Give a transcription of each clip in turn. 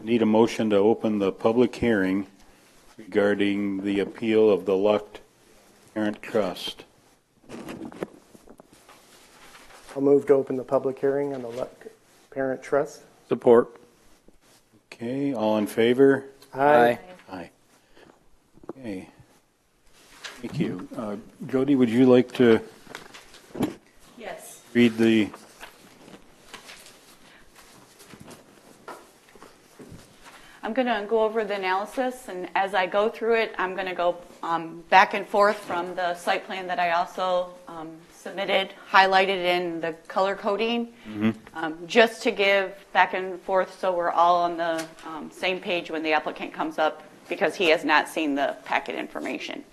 Need a motion to open the public hearing regarding the appeal of the Lucht Parent Trust. I'll move to open the public hearing on the Luck Parent Trust. Support. Okay, all in favor? Aye. Aye. Okay. Thank you. Jody, would you like to Yes. read the, I'm going to go over the analysis, and as I go through it, I'm going to go back and forth from the site plan that I also submitted, highlighted in the color coding, just to give back and forth so we're all on the same page when the applicant comes up, because he has not seen the packet information.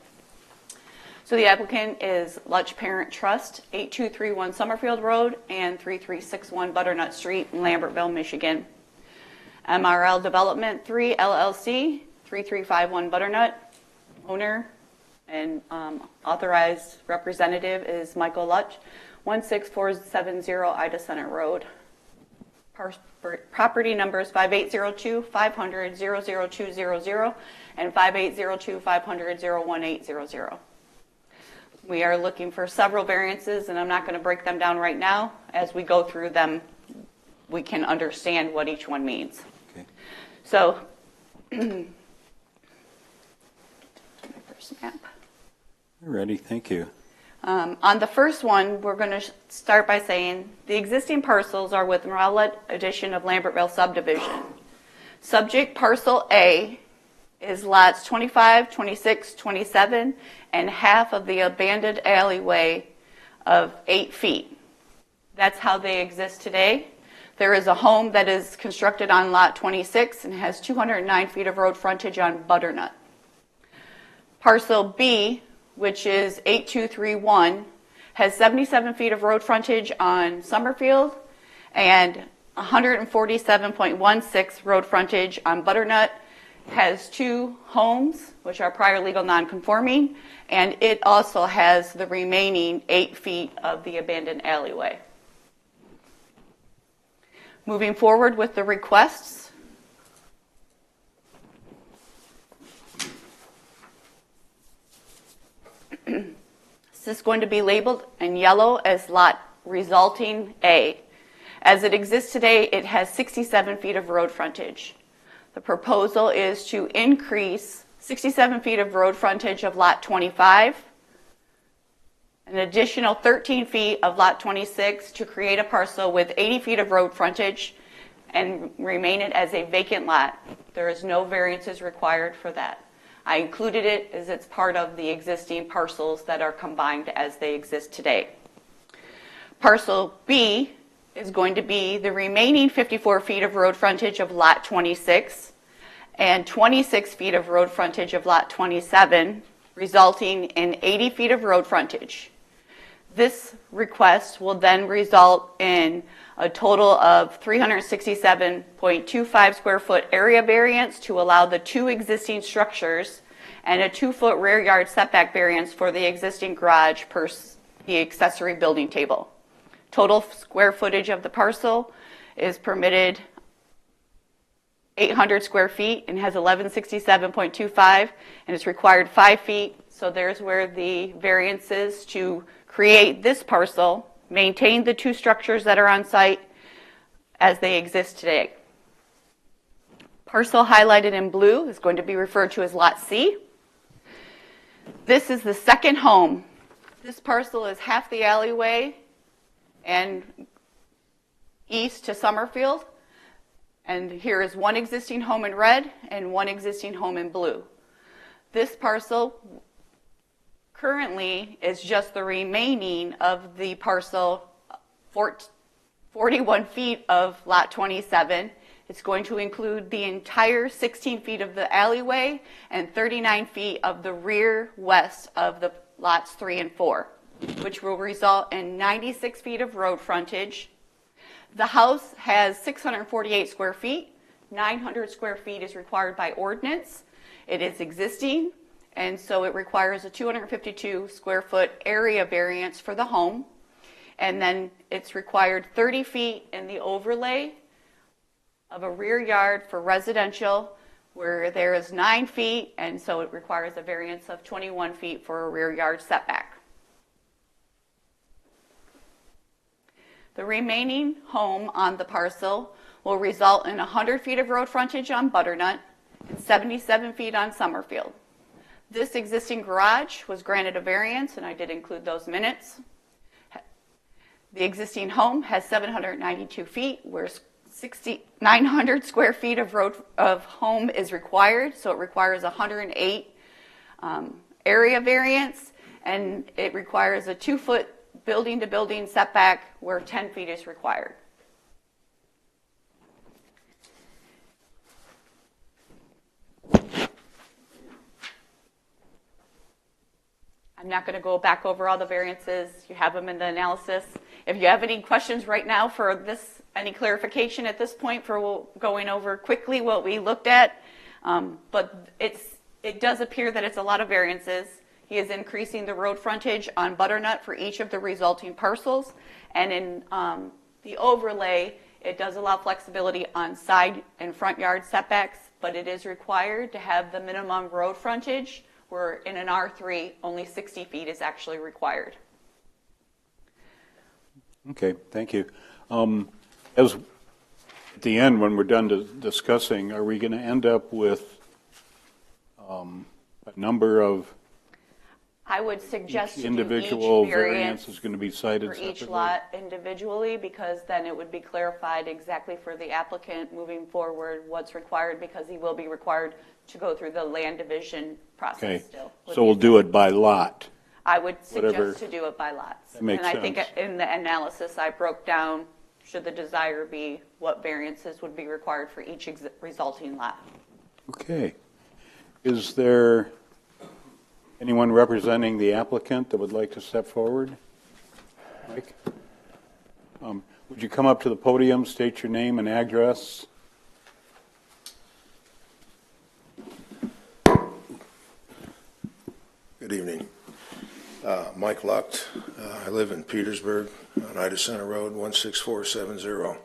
So the applicant is Lucht Parent Trust, 8231 Summerfield Road and 3361 Butternut Street in Lambertville, Michigan. MRL Development 3 LLC, 3351 Butternut. Owner and authorized representative is Michael Lucht, 16470 Ida Center Road. Property numbers 5802 500 00200 and 5802 500 01800. We are looking for several variances, and I'm not going to break them down right now. As we go through them, we can understand what each one means. okay. So, my first map. Ready, thank you. On the first one, we're going to start by saying the existing parcels are with Rowlett addition of Lambertville subdivision. Subject parcel A is lots 25, 26, 27, and half of the abandoned alleyway of 8 feet. That's how they exist today. There is a home that is constructed on lot 26 and has 209 feet of road frontage on Butternut. Parcel B, which is 8231, has 77 feet of road frontage on Summerfield and 147.16 road frontage on Butternut, has 2 homes, which are prior legal nonconforming, and it also has the remaining 8 feet of the abandoned alleyway. Moving forward with the requests. This is going to be labeled in yellow as lot resulting A. As it exists today, it has 67 feet of road frontage. The proposal is to increase 67 feet of road frontage of lot 25, an additional 13 feet of lot 26 to create a parcel with 80 feet of road frontage and remain it as a vacant lot. There is no variances required for that. I included it as it's part of the existing parcels that are combined as they exist today. Parcel B is going to be the remaining 54 feet of road frontage of lot 26 and 26 feet of road frontage of lot 27, resulting in 80 feet of road frontage. This request will then result in a total of 367.25 square foot area variance to allow the 2 existing structures and a 2-foot rear yard setback variance for the existing garage per the accessory building table. Total square footage of the parcel is permitted 800 square feet and has 1167.25, and it's required 5 feet. So there's where the variance is to create this parcel, maintain the 2 structures that are on site as they exist today. Parcel highlighted in blue is going to be referred to as Lot C. This is the second home. This parcel is half the alleyway and east to Summerfield. And here is 1 existing home in red and 1 existing home in blue. This parcel currently is just the remaining of the parcel 41 feet of lot 27. It's going to include the entire 16 feet of the alleyway and 39 feet of the rear west of the lots 3 and 4, which will result in 96 feet of road frontage. The house has 648 square feet. 900 square feet is required by ordinance. It is existing, and so it requires a 252 square foot area variance for the home. And then it's required 30 feet in the overlay of a rear yard for residential where there is 9 feet, and so it requires a variance of 21 feet for a rear yard setback. The remaining home on the parcel will result in 100 feet of road frontage on Butternut and 77 feet on Summerfield. This existing garage was granted a variance, and I did include those minutes. The existing home has 792 feet, where 900 square feet of home is required, so it requires 108 area variance, and it requires a 2-foot building-to-building setback where 10 feet is required. I'm not going to go back over all the variances. You have them in the analysis. If you have any questions right now for this, any clarification at this point for going over quickly what we looked at, but it does appear that it's a lot of variances. He is increasing the road frontage on Butternut for each of the resulting parcels, and in the overlay, it does allow flexibility on side and front yard setbacks, but it is required to have the minimum road frontage, where in an R3, only 60 feet is actually required. Okay, thank you. As at the end, when we're done discussing, are we going to end up with a number of I would suggest to do individual each variance is going to be cited for separately? each lot individually, because then it would be clarified exactly for the applicant moving forward what's required, because he will be required to go through the land division process Okay, still. so we'll do it by lot. I would whatever. suggest to do it by lots. That makes and I think sense. in the analysis I broke down, should the desire be, what variances would be required for each resulting lot. Okay. Is there anyone representing the applicant that would like to step forward? Mike? Would you come up to the podium, state your name and address? Good evening. Mike Lucht. I live in Petersburg on Ida Center Road, 16470.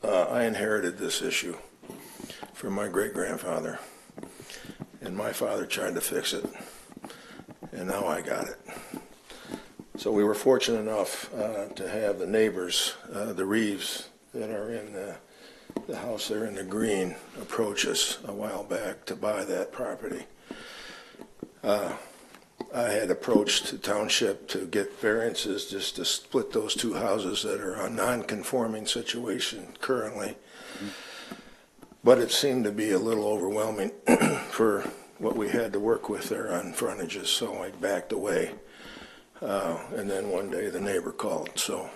I inherited this issue from my great-grandfather, and my father tried to fix it, and now I got it. So we were fortunate enough to have the neighbors, the Reeves, that are in the house there in the green, approach us a while back to buy that property. I had approached the township to get variances just to split those two houses that are a non-conforming situation currently. But it seemed to be a little overwhelming for what we had to work with there on frontages, so I backed away. And then one day the neighbor called, so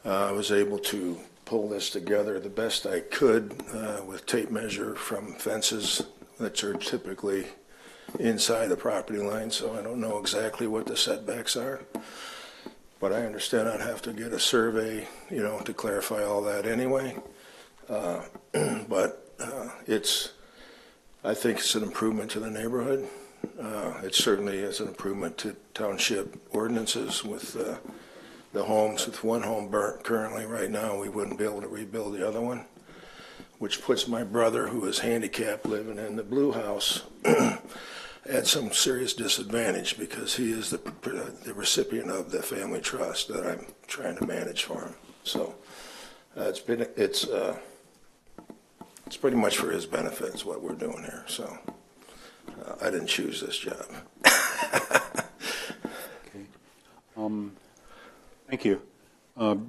I was able to pull this together the best I could with tape measure from fences that are typically inside the property line, so I don't know exactly what the setbacks are. But I understand I'd have to get a survey, to clarify all that anyway. But I think it's an improvement to the neighborhood. It certainly is an improvement to township ordinances with the homes. With one home burnt currently right now, we wouldn't be able to rebuild the other one, which puts my brother, who is handicapped living in the blue house, at some serious disadvantage because he is the recipient of the family trust that I'm trying to manage for him. So it's pretty much for his benefit is what we're doing here. So I didn't choose this job. Okay. Thank you.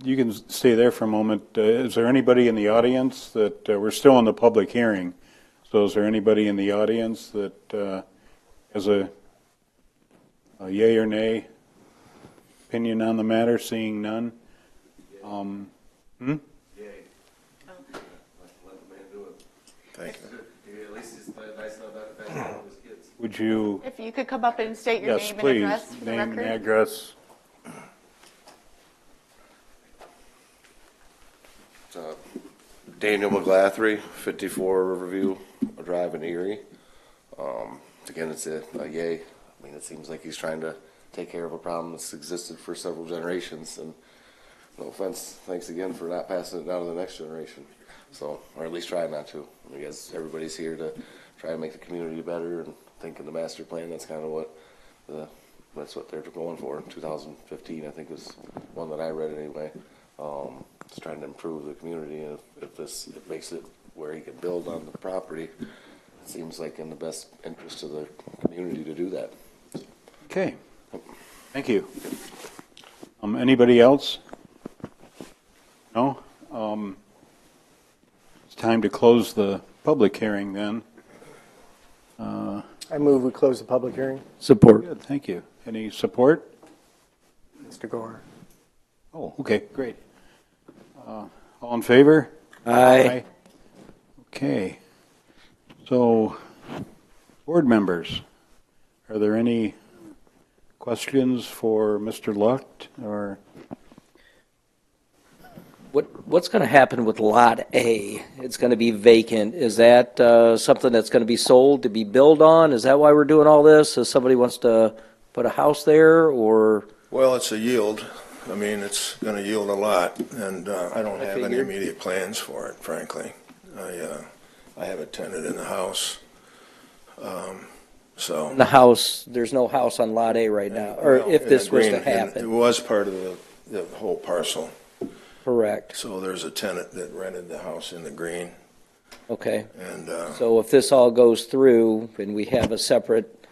You can stay there for a moment. Is there anybody in the audience that we're still in the public hearing? So is there anybody in the audience that has a yay or nay opinion on the matter? Seeing none. Yay. Thank you. At least he's nice enough to help his kids. Would you? If you could come up and state your Yes, name please. and address for the Name and record. address. Daniel McGlathery, 54 Riverview Drive in Erie. Again, it's a yay. I mean, it seems like he's trying to take care of a problem that's existed for several generations. And no offense, thanks again for not passing it down to the next generation. So, or at least try not to. I guess everybody's here to try to make the community better, and think in the master plan, that's kind of that's what they're going for. 2015, I think, was one that I read anyway. Just trying to improve the community, and if it makes it where he can build on the property, it seems like in the best interest of the community to do that. Okay, thank you. Anybody else? No? It's time to close the public hearing then. I move we close the public hearing. Support. Good, thank you. Any support? Mr. Gore. Oh, okay, great. All in favor? Aye. Okay. So, board members, are there any questions for Mr. Lucht or? What's going to happen with Lot A? It's going to be vacant. Is that something that's going to be sold to be built on? Is that why we're doing all this? If somebody wants to put a house there, or? Well, it's a yield. I mean, it's going to yield a lot, and I don't have any figured. immediate plans for it, frankly. I have a tenant in the house, so. The house, there's no house on Lot A right now, or Well, if this in was to green, and It happen. was part of the whole parcel. Correct. So there's a tenant that rented the house in the green, Okay. and So if this all goes through and we have a separate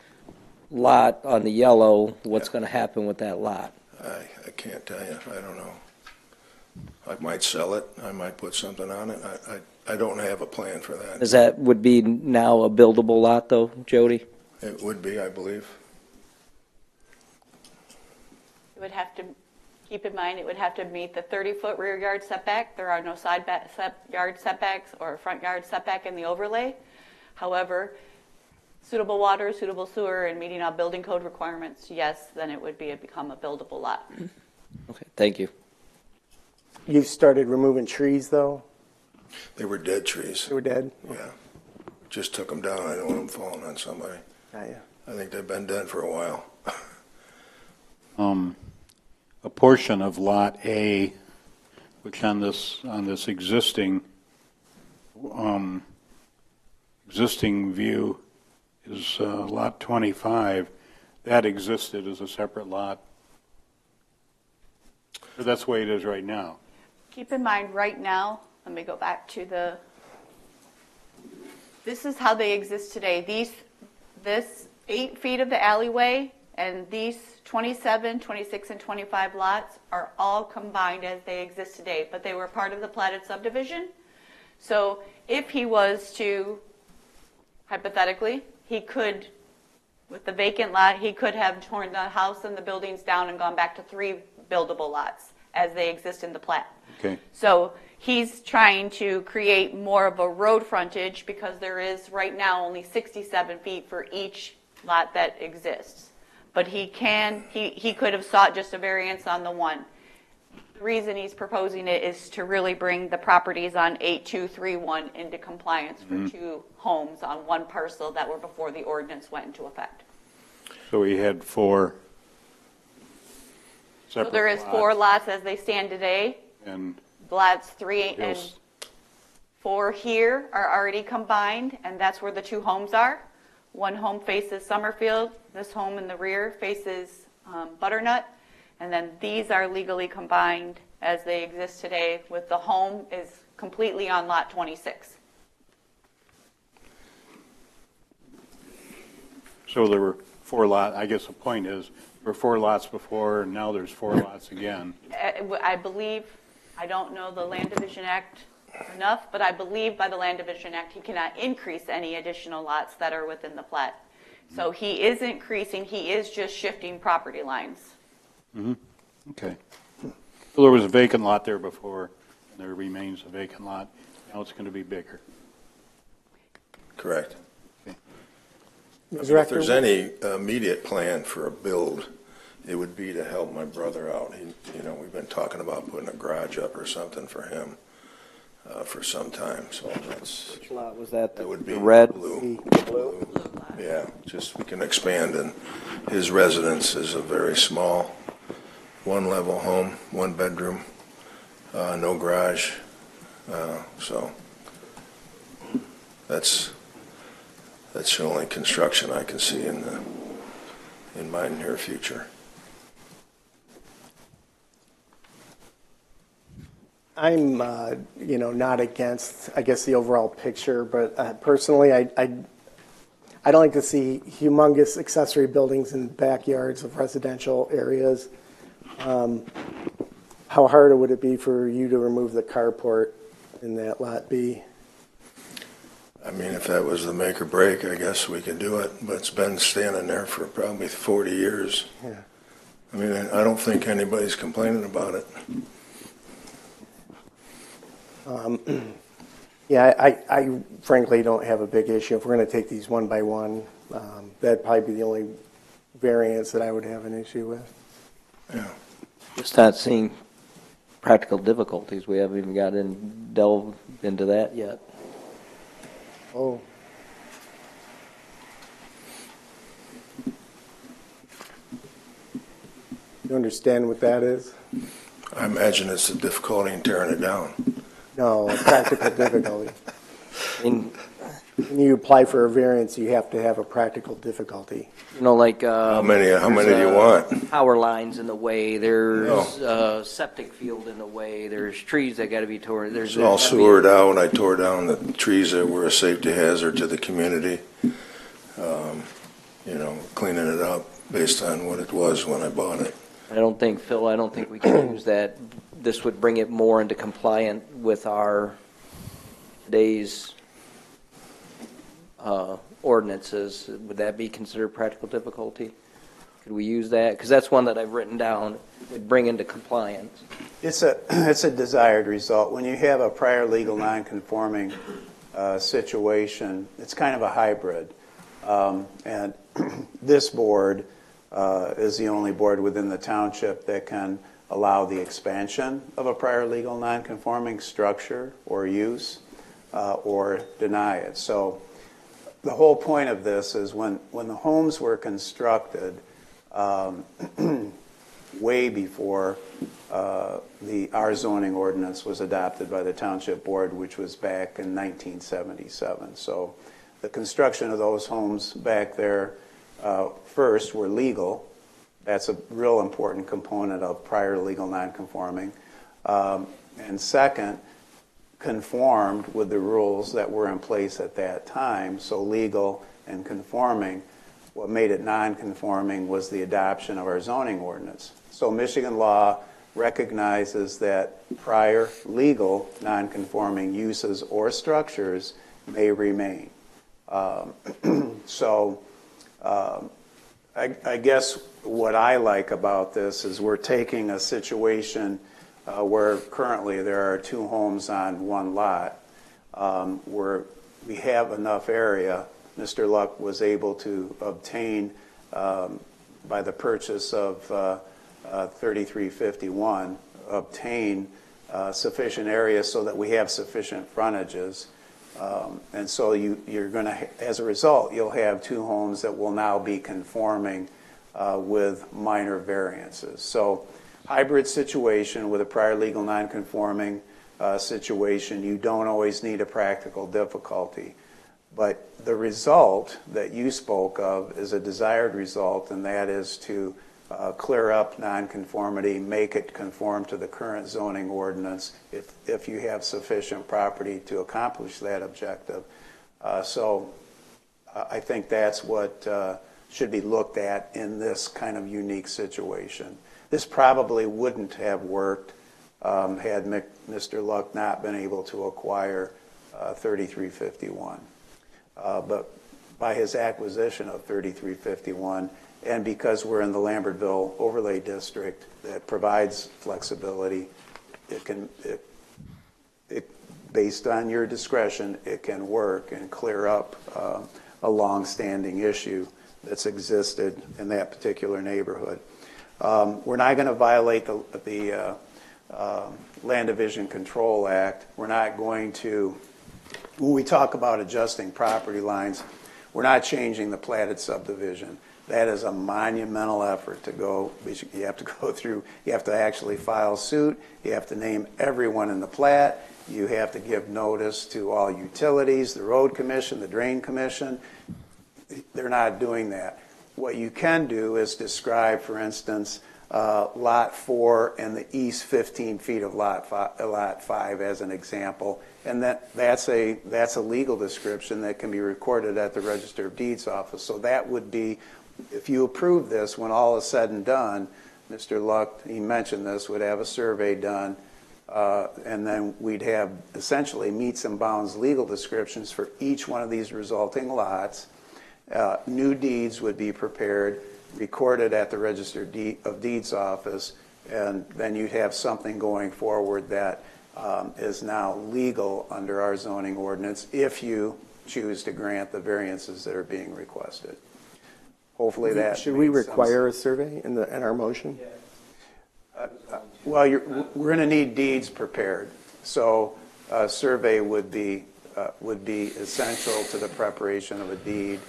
lot on the yellow, what's going to happen with that lot? I can't tell you. I don't know. I might sell it. I might put something on it. I don't have a plan for that. Is that, would be now a buildable lot though, Jody? It would be, I believe. You would have to keep in mind, it would have to meet the 30-foot rear yard setback. There are no side yard setbacks or front yard setback in the overlay. However, suitable water, suitable sewer, and meeting all building code requirements, yes, then it would become a buildable lot. Okay, thank you. You've started removing trees, though? They were dead trees. They were dead? Yeah. Just took them down. I don't want them falling on somebody. Ah, yeah. I think they've been dead for a while. A portion of Lot A, which on this existing view is Lot 25, that existed as a separate lot. Or that's the way it is right now. Keep in mind, right now, let me go back to this is how they exist today. This 8 feet of the alleyway and these 27, 26, and 25 lots are all combined as they exist today, but they were part of the platted subdivision. So if he was to, hypothetically, he could, with the vacant lot, he could have torn the house and the buildings down and gone back to 3 buildable lots as they exist in the plat. Okay. So he's trying to create more of a road frontage because there is right now only 67 feet for each lot that exists. But he could have sought just a variance on the one. The reason he's proposing it is to really bring the properties on 8231 into compliance for 2 homes on 1 parcel that were before the ordinance went into effect. So we had 4 separate So there is 4 lots as they stand today. And Lots 3 and Yes. 4 here are already combined, and that's where the 2 homes are. One home faces Summerfield, this home in the rear faces Butternut, and then these are legally combined as they exist today, with the home is completely on lot 26. so there were 4 lots. I guess the point is, there were 4 lots before, and now there's 4 lots again. I believe, I don't know the Land Division Act enough, but I believe by the Land Division Act, he cannot increase any additional lots that are within the plat. So he is increasing, he is just shifting property lines. Okay. So there was a vacant lot there before, and there remains a vacant lot. Now it's going to be bigger. Correct. Ms. If Rector, there's any immediate plan for a build, it would be to help my brother out. We've been talking about putting a garage up or something for him for some time, so Which lot was that? that would be The red? blue. Yeah, just we can expand, and his residence is a very small, 1-level home, 1 bedroom, no garage, so That's the only construction I can see in my near future. I'm, not against, I guess, the overall picture, but personally, I don't like to see humongous accessory buildings in backyards of residential areas. How hard would it be for you to remove the carport in that Lot B? I mean, if that was the make or break, I guess we could do it, but it's been standing there for probably 40 years. Yeah. I mean, I don't think anybody's complaining about it. Yeah, I frankly don't have a big issue. If we're going to take these one by one, that'd probably be the only variance that I would have an issue with. Yeah. Just not seeing practical difficulties. We haven't even delved into that yet. Oh. You understand what that is? I imagine it's the difficulty in tearing it down. No, practical difficulty. And, When you apply for a variance, you have to have a practical difficulty. like. How many do you want? Power lines in the way, there's a septic field in the way, there's trees that gotta be torn, It's all sewered out. I tore down the trees that were a safety hazard to the community. Cleaning it up based on what it was when I bought it. Phil, I don't think we can use that. This would bring it more into compliant with our today's ordinances. Would that be considered practical difficulty? Could we use that? Because that's one that I've written down, would bring into compliance. It's a desired result. When you have a prior legal nonconforming situation, it's kind of a hybrid. And this board is the only board within the township that can allow the expansion of a prior legal nonconforming structure or use or deny it. So the whole point of this is when the homes were constructed way before our zoning ordinance was adopted by the township board, which was back in 1977. So the construction of those homes back there first were legal. That's a real important component of prior legal nonconforming. And second, conformed with the rules that were in place at that time. So legal and conforming. What made it non-conforming was the adoption of our zoning ordinance. So Michigan law recognizes that prior legal non-conforming uses or structures may remain. I guess what I like about this is we're taking a situation where currently there are two homes on one lot, where we have enough area. Mr. Luck was able to obtain, by the purchase of 3351, obtain sufficient area so that we have sufficient frontages. And so you're going to, as a result, you'll have two homes that will now be conforming with minor variances. So hybrid situation with a prior legal nonconforming situation, you don't always need a practical difficulty. But the result that you spoke of is a desired result, and that is to clear up nonconformity, make it conform to the current zoning ordinance if you have sufficient property to accomplish that objective. So I think that's what should be looked at in this kind of unique situation. This probably wouldn't have worked had Mr. Luck not been able to acquire 3351. But by his acquisition of 3351, and because we're in the Lambertville overlay district that provides flexibility, based on your discretion, it can work and clear up a long-standing issue that's existed in that particular neighborhood. We're not going to violate the Land Division Control Act. We're not going to, when we talk about adjusting property lines, we're not changing the platted subdivision. That is a monumental effort to go. You have to go through, you have to actually file suit, you have to name everyone in the plat, You have to give notice to all utilities, the road commission, the drain commission. They're not doing that. What you can do is describe, for instance, Lot 4 and the east 15 feet of Lot 5 as an example. And that's a legal description that can be recorded at the Register of Deeds office. So that would be, if you approve this, when all is said and done, Mr. Luck, he mentioned this, would have a survey done, and then we'd have essentially meets and bounds legal descriptions for each one of these resulting lots. New deeds would be prepared, recorded at the Register of Deeds office, and then you'd have something going forward that is now legal under our zoning ordinance if you choose to grant the variances that are being requested. Hopefully that Should we makes sense. require a survey in our motion? Well, we're going to need deeds prepared, so a survey would be essential to the preparation of a deed,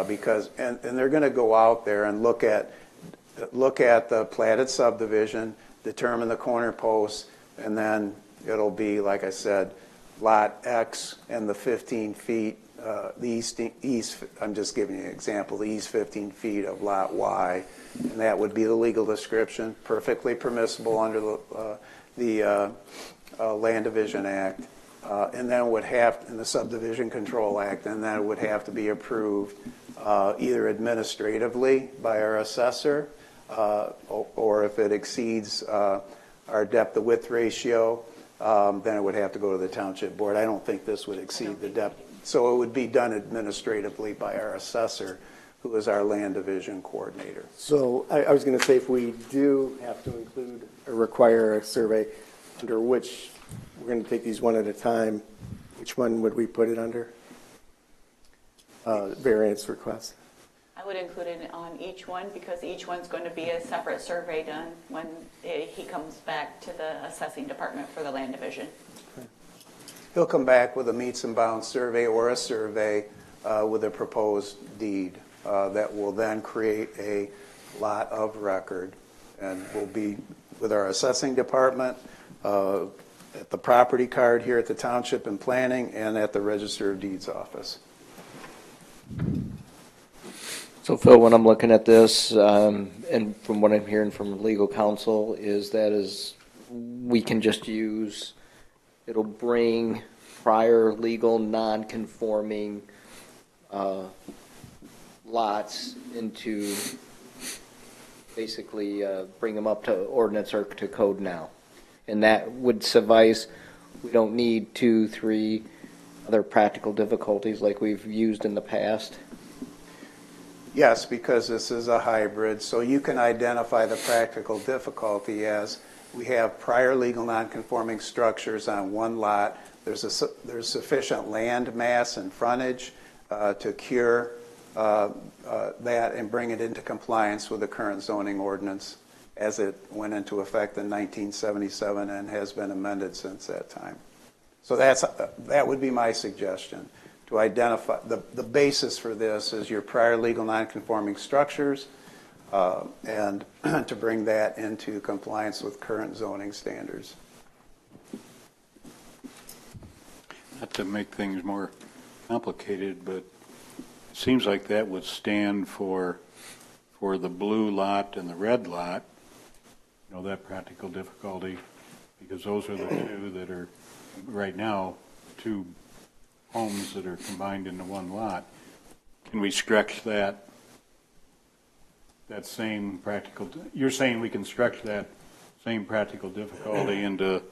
because and they're going to go out there and look at the platted subdivision, determine the corner posts, and then it'll be, like I said, Lot X and the 15 feet, the east. I'm just giving you an example. The east 15 feet of Lot Y. And that would be the legal description, perfectly permissible under the Land Division Act, and then would have in the Subdivision Control Act, and then it would have to be approved either administratively by our assessor, or if it exceeds our depth to width ratio, then it would have to go to the Township Board. I don't think this would exceed the depth, so it would be done administratively by our assessor, who is our Land Division Coordinator. So I was going to say, if we do have to include or require a survey, under which, we're going to take these one at a time, which one would we put it under? Variance request. I would include it on each one because each one's going to be a separate survey done when he comes back to the assessing department for the land division. He'll come back with a meets and bounds survey or a survey with a proposed deed that will then create a lot of record, and will be with our assessing department, at the property card here at the Township and Planning, and at the Register of Deeds office. So Phil, when I'm looking at this, and from what I'm hearing from legal counsel, is we can just use, it'll bring prior legal non-conforming lots into, basically bring them up to ordinance or to code now. And that would suffice. We don't need 2, 3 other practical difficulties like we've used in the past. Yes, because this is a hybrid, so you can identify the practical difficulty as we have prior legal non-conforming structures on one lot. There's sufficient land mass and frontage to cure that and bring it into compliance with the current zoning ordinance as it went into effect in 1977 and has been amended since that time. So that would be my suggestion, to identify the basis for this is your prior legal non-conforming structures, and to bring that into compliance with current zoning standards. Not to make things more complicated, but it seems like that would stand for the blue lot and the red lot, that practical difficulty, because those are the two that are right now 2 homes that are combined into one lot. Can we stretch that same practical, you're saying we can stretch that same practical difficulty into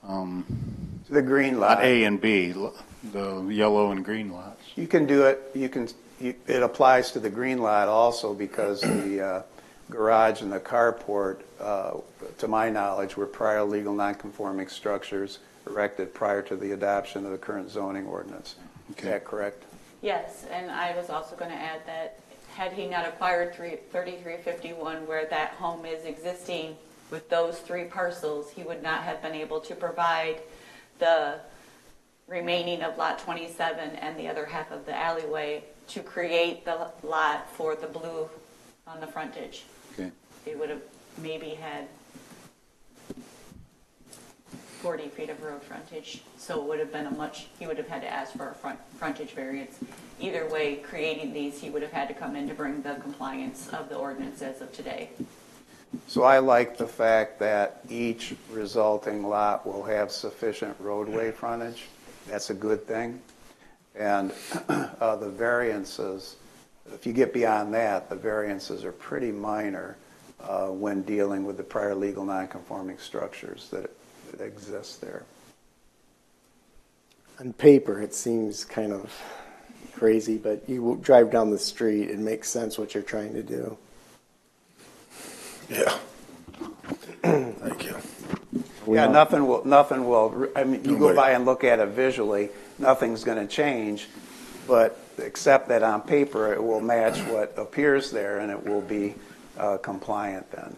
The green lot. A and B, the yellow and green lots? You can do it. It applies to the green lot also, because the garage and the carport, to my knowledge, were prior legal non-conforming structures erected prior to the adoption of the current zoning ordinance. Okay. Is that correct? Yes, and I was also going to add that had he not acquired 3351 where that home is existing with those 3 parcels, he would not have been able to provide the remaining of lot 27 and the other half of the alleyway to create the lot for the blue on the frontage. Okay. He would have maybe had 40 feet of road frontage, so it would have been he would have had to ask for a frontage variance. Either way, creating these, he would have had to come in to bring the compliance of the ordinance as of today. So I like the fact that each resulting lot will have sufficient roadway frontage. That's a good thing. And the variances, if you get beyond that, the variances are pretty minor when dealing with the prior legal nonconforming structures that exist there. On paper, it seems kind of crazy, but you drive down the street, it makes sense what you're trying to do. Yeah. Thank you. Yeah, nothing will, I mean, you go by and look at it visually, nothing's going to change, but except that on paper, it will match what appears there, and it will be compliant then.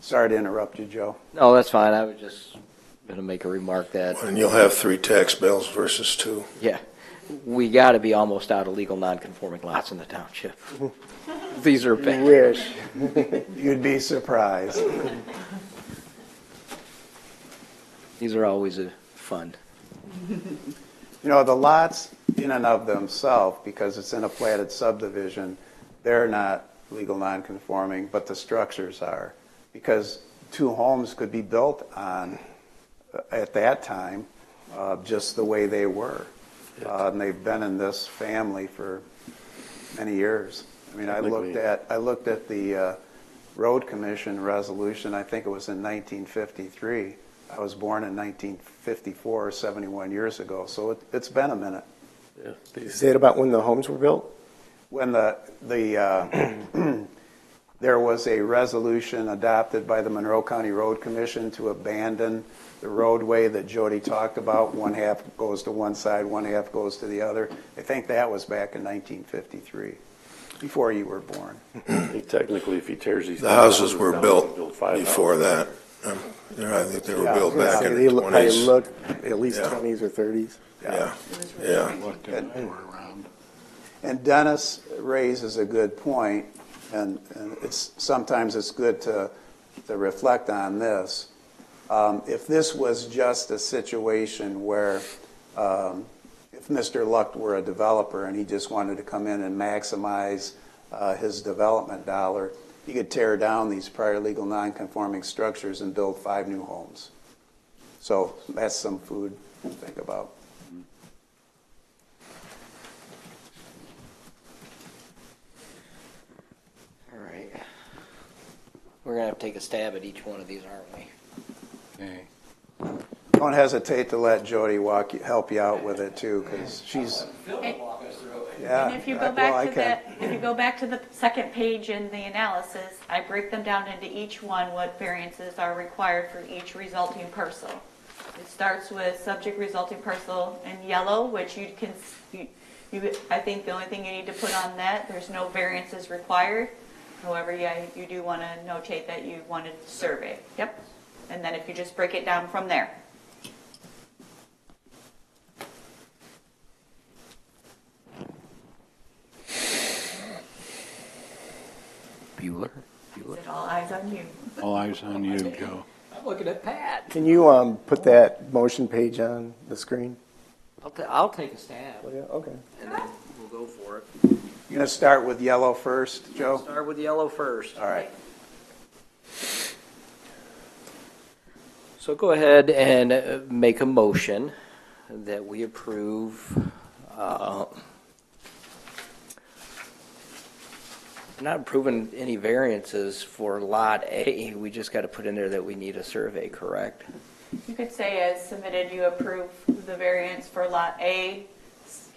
Sorry to interrupt you, Joe. No, that's fine. I was just going to make a remark that, And you'll have 3 tax bills versus 2. yeah, we got to be almost out of legal non-conforming lots in the township. These are bad. Wish. You'd be surprised. These are always fun. You know, the lots in and of themselves, because it's in a platted subdivision, they're not legal nonconforming, but the structures are. Because 2 homes could be built on, at that time, just the way they were. And they've been in this family for many years. I mean, I looked at the Road Commission resolution, I think it was in 1953. I was born in 1954, 71 years ago, so it's been a minute. Say it about when the homes were built? When there was a resolution adopted by the Monroe County Road Commission to abandon the roadway that Jody talked about. 1/2 goes to one side, 1/2 goes to the other. I think that was back in 1953, before you were born. Technically, if he tears these. The houses were down, built build 5 before houses. that. I think they were Yeah, built back in they the look, they 20s. look at least Yeah. 20s or 30s. Yeah, yeah. Looked at when we were around. And Dennis raises a good point, and sometimes it's good to reflect on this. If this was just a situation where if Mr. Lucht were a developer and he just wanted to come in and maximize his development dollar, he could tear down these prior legal non-conforming structures and build 5 new homes. So that's some food to think about. All right. We're going to have to take a stab at each one of these, aren't we? Okay. Don't hesitate to let Jody help you out with it too, because she's. Yeah. And if you well, go back I to can. if you go back to the second page in the analysis, I break them down into each one, what variances are required for each resulting parcel. It starts with subject resulting parcel in yellow, which you can, I think the only thing you need to put on that, there's no variances required. However, yeah, you do want to notate that you wanted to survey. Yep. And then if you just break it down from there. Bueller? Is it all eyes on you? All eyes on you, Joe. I'm looking at Pat. Can you put that motion page on the screen? I'll take a stab, Yeah, okay. and then we'll go for it. You're going to start with yellow first, Joe? Start with yellow first. All right. So go ahead and make a motion that we approve, not approving any variances for Lot A. We just got to put in there that we need a survey, correct? You could say as submitted, you approve the variance for Lot A,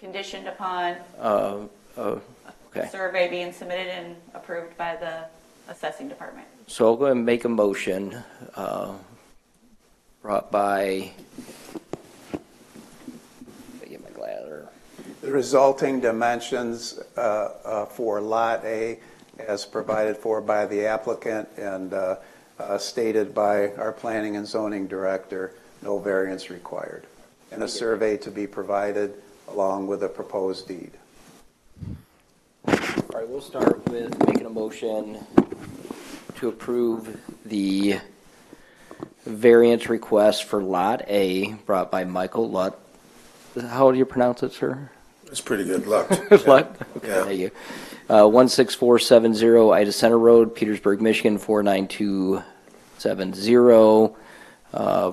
conditioned upon Okay. survey being submitted and approved by the assessing department. So I'll go ahead and make a motion brought by, let me get my ladder. The resulting dimensions for Lot A as provided for by the applicant and stated by our planning and zoning director, no variance required. And a survey to be provided along with a proposed deed. All right, we'll start with making a motion to approve the variance request for Lot A brought by Michael Lutt. How do you pronounce it, sir? It's pretty good luck. Lutt? Okay, Yeah. thank you. 16470 Ida Center Road, Petersburg, Michigan, 49270.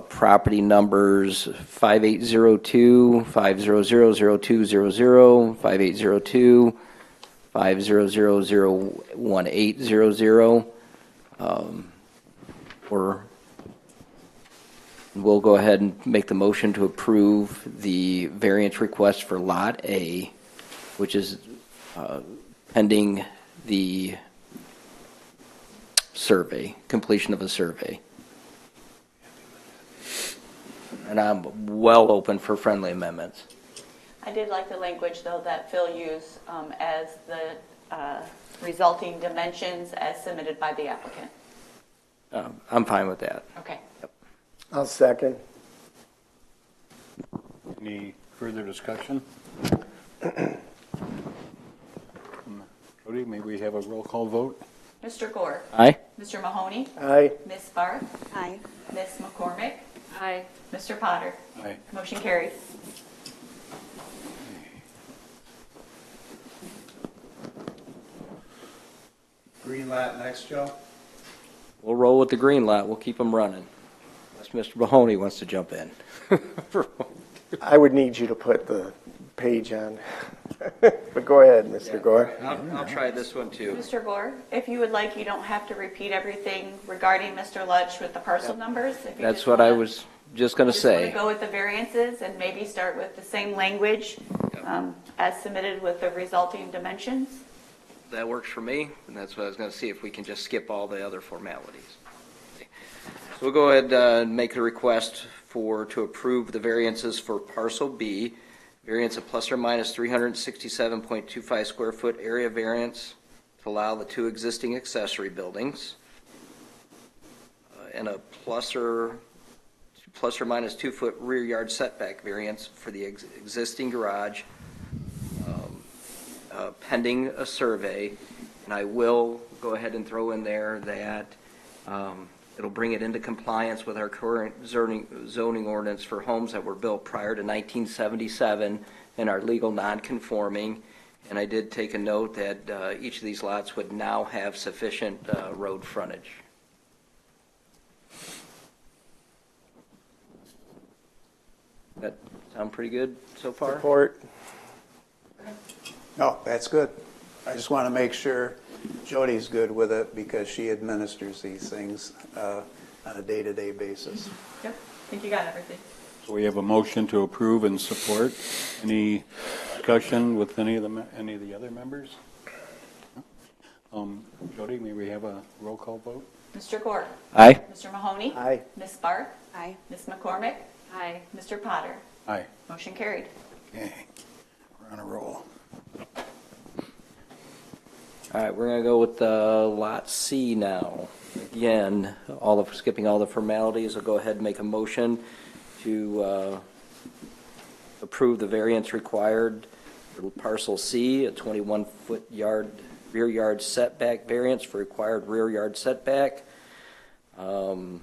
Property numbers 5802, 5000200, 5802, 5001800. We'll go ahead and make the motion to approve the variance request for Lot A, which is pending the survey, completion of a survey. And I'm well open for friendly amendments. I did like the language, though, that Phil used as the resulting dimensions as submitted by the applicant. I'm fine with that. Okay. I'll second. Any further discussion? Jody, may we have a roll call vote? Mr. Gore? Aye? Mr. Mahoney? Aye. Ms. Barth? Aye. Ms. McCormick? Aye. Mr. Potter? Aye. Motion carries. Green lot next, Joe? We'll roll with the green light. We'll keep them running. Unless Mr. Mahoney wants to jump in. I would need you to put the page on. But go ahead, Mr. Gore. I'll try this one too. Mr. Gore, if you would like, you don't have to repeat everything regarding Mr. Lutch with the parcel numbers. If you That's just what I wanna- was just going to just wanna say. go with the variances and maybe start with the same language as submitted with the resulting dimensions. That works for me, and that's what I was going to see, if we can just skip all the other formalities. So we'll go ahead and make a request to approve the variances for parcel B, variance of plus or minus 367.25 square foot area variance to allow the two existing accessory buildings, and a plus or minus 2 foot rear yard setback variance for the existing garage, pending a survey. And I will go ahead and throw in there that it'll bring it into compliance with our current zoning ordinance for homes that were built prior to 1977 and are legal non-conforming. And I did take a note that each of these lots would now have sufficient road frontage. That sound pretty good so far? Support. No, that's good. I just want to make sure Jody's good with it because she administers these things on a day-to-day basis. Yep, I think you got everything. So we have a motion to approve and support. Any discussion with any of the other members? Jody, may we have a roll call vote? Mr. Gore? Aye? Mr. Mahoney? Aye. Ms. Barth? Aye. Ms. McCormick? Aye. Mr. Potter? Aye. Motion carried. Okay, we're on a roll. All right, we're going to go with Lot C now. Again, skipping all the formalities, I'll go ahead and make a motion to approve the variance required for parcel C, a 21-foot rear yard setback variance for required rear yard setback. And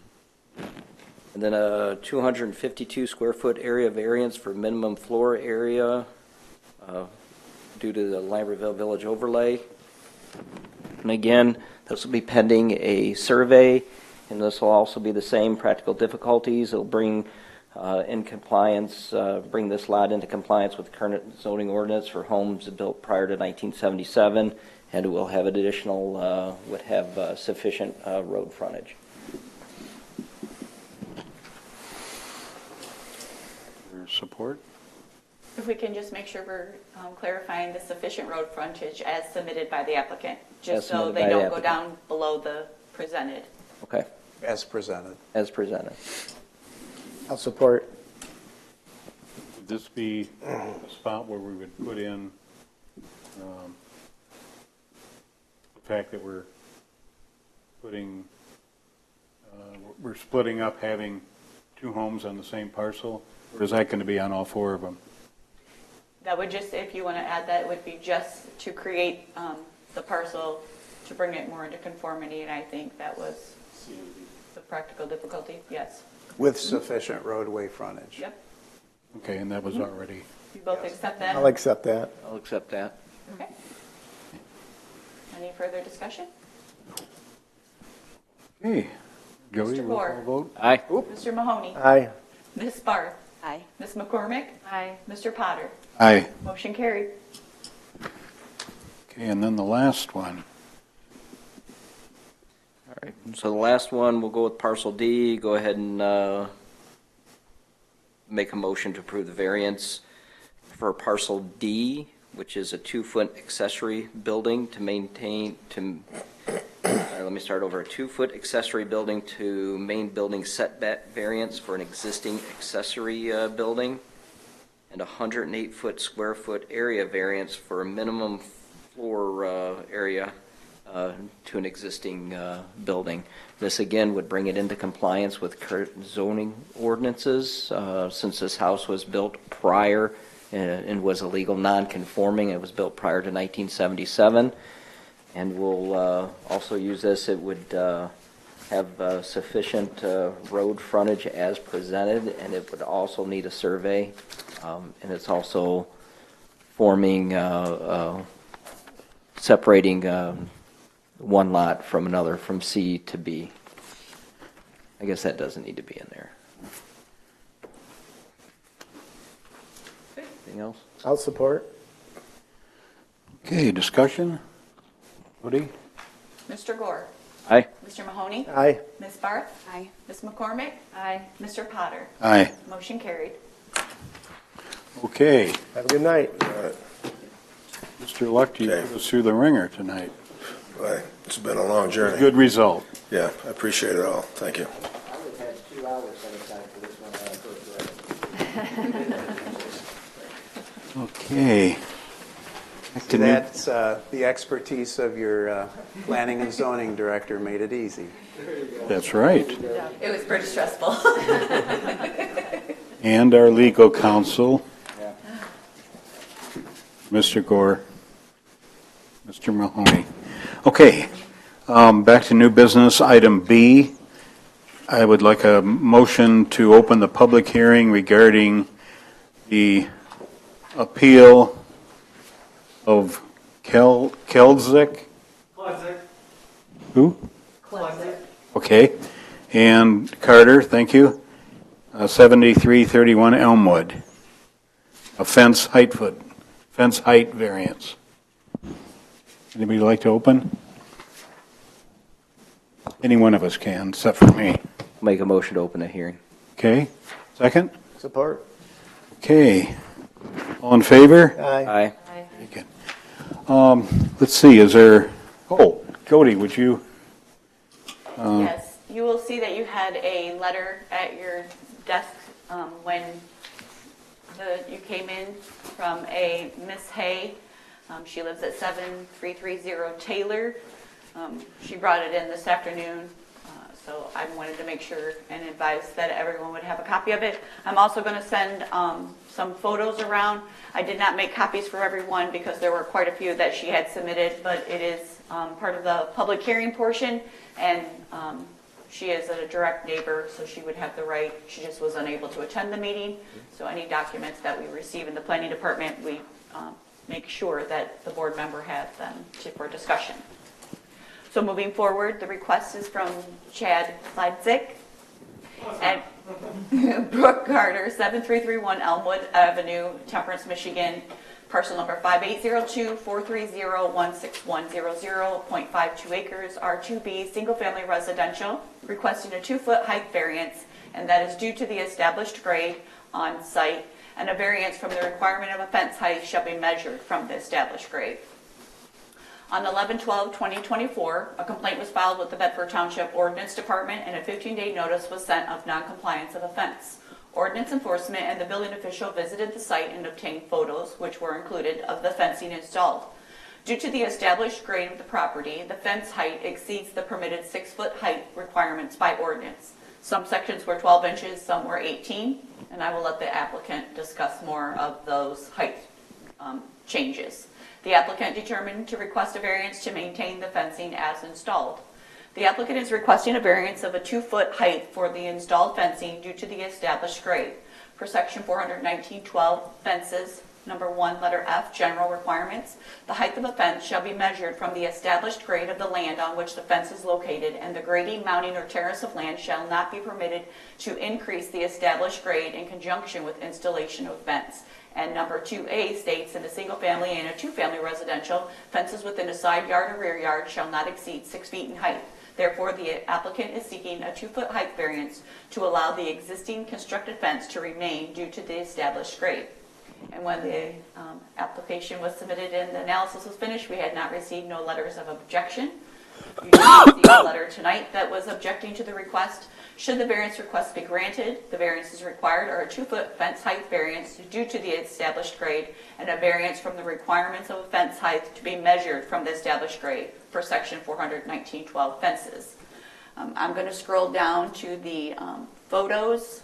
then a 252 square foot area variance for minimum floor area due to the Lambertville Village overlay. And again, this will be pending a survey, and this will also be the same practical difficulties. It'll bring bring this lot into compliance with current zoning ordinance for homes built prior to 1977, and it will have sufficient road frontage. Your support? If we can just make sure we're clarifying the sufficient road frontage as submitted by the applicant, As just so submitted they by the don't go applicant. down below the presented. Okay, As presented. as presented. I'll support. Would this be a spot where we would put in the fact that we're splitting up having two homes on the same parcel, or is that going to be on all four of them? That would just, if you want to add that, would be just to create the parcel to bring it more into conformity, and I think that was the practical difficulty, yes. With sufficient roadway frontage. Yep. Okay, and that was already, You both accept that? I'll accept that. I'll accept that. Okay. Any further discussion? okay. Jody, Mr. roll Moore. call vote? Aye. Mr. Mahoney? Aye. Ms. Barth? Aye. Ms. McCormick? Aye. Mr. Potter? Aye. Motion carried. Okay, and then the last one. All right, so the last one, we'll go with parcel D. Go ahead and make a motion to approve the variance for parcel D, which is a 2-foot accessory building to maintain, let me start over. A 2-foot accessory building to main building setback variance for an existing accessory building, and a 108 square foot area variance for a minimum floor area to an existing building. This again would bring it into compliance with current zoning ordinances, since this house was built prior and was illegal non-conforming. It was built prior to 1977, and we'll also use this. It would have sufficient road frontage as presented, and it would also need a survey, and it's also forming separating one lot from another, from C to B. I guess that doesn't need to be in there. Anything else? I'll support. Okay, discussion? Woody? Mr. Gore? Aye. Mr. Mahoney? Aye. Ms. Barth? Aye. Ms. McCormick? Aye. Mr. Potter? Aye. Motion carried. Okay, Have a good night. Mr. Luck, you Okay. put us through the ringer tonight. Well, it's been a long journey. Good result. Yeah, I appreciate it all. Thank you. I would have had 2 hours set aside for this one. Okay. Back to new- That's the expertise of your planning and zoning director made it easy. That's right. It was pretty stressful. And our legal counsel, Mr. Gore, Mr. Mahoney. Okay, back to new business, item B. I would like a motion to open the public hearing regarding the appeal of Keldzik? Who? Okay, and Carter, thank you. 7331 Elmwood. A fence height variance. Anybody like to open? Any one of us can, except for me. Make a motion to open the hearing. Okay, second? Support. Okay, all in favor? Aye. Aye. Okay. Let's see, is there, oh, Jody, would you? Yes, you will see that you had a letter at your desk when you came in from a Miss Hay. She lives at 7330 Taylor. She brought it in this afternoon, so I wanted to make sure and advise that everyone would have a copy of it. I'm also going to send some photos around. I did not make copies for everyone because there were quite a few that she had submitted, but it is part of the public hearing portion, and she is a direct neighbor, so she would have the right. She just was unable to attend the meeting, so any documents that we receive in the planning department, we make sure that the board member has them for discussion. So moving forward, the request is from Chad Leidzik and Brooke Carter, 7331 Elmwood Avenue, Temperance, Michigan, parcel number 5802-430-16100, 0.52 acres, R2B, single-family residential, requesting a 2-foot height variance, and that is due to the established grade on site, and a variance from the requirement of a fence height shall be measured from the established grade. On 11/12/2024, a complaint was filed with the Bedford Township Ordinance Department, and a 15-day notice was sent of noncompliance of a fence. Ordinance enforcement and the building official visited the site and obtained photos, which were included, of the fencing installed. Due to the established grade of the property, the fence height exceeds the permitted 6-foot height requirements by ordinance. Some sections were 12 inches, some were 18, and I will let the applicant discuss more of those height changes. The applicant determined to request a variance to maintain the fencing as installed. The applicant is requesting a variance of a 2-foot height for the installed fencing due to the established grade. For section 419.12 fences, number 1, letter F, general requirements, the height of a fence shall be measured from the established grade of the land on which the fence is located, and the grading, mounting, or terrace of land shall not be permitted to increase the established grade in conjunction with installation of fence. And number 2A states in a single family and a 2-family residential, fences within a side yard or rear yard shall not exceed 6 feet in height. Therefore, the applicant is seeking a 2-foot height variance to allow the existing constructed fence to remain due to the established grade. And when the application was submitted and the analysis was finished, we had not received no letters of objection. You did receive a letter tonight that was objecting to the request. Should the variance request be granted, the variances required are a 2-foot fence height variance due to the established grade and a variance from the requirements of a fence height to be measured from the established grade for section 419.12 fences. I'm going to scroll down to the photos.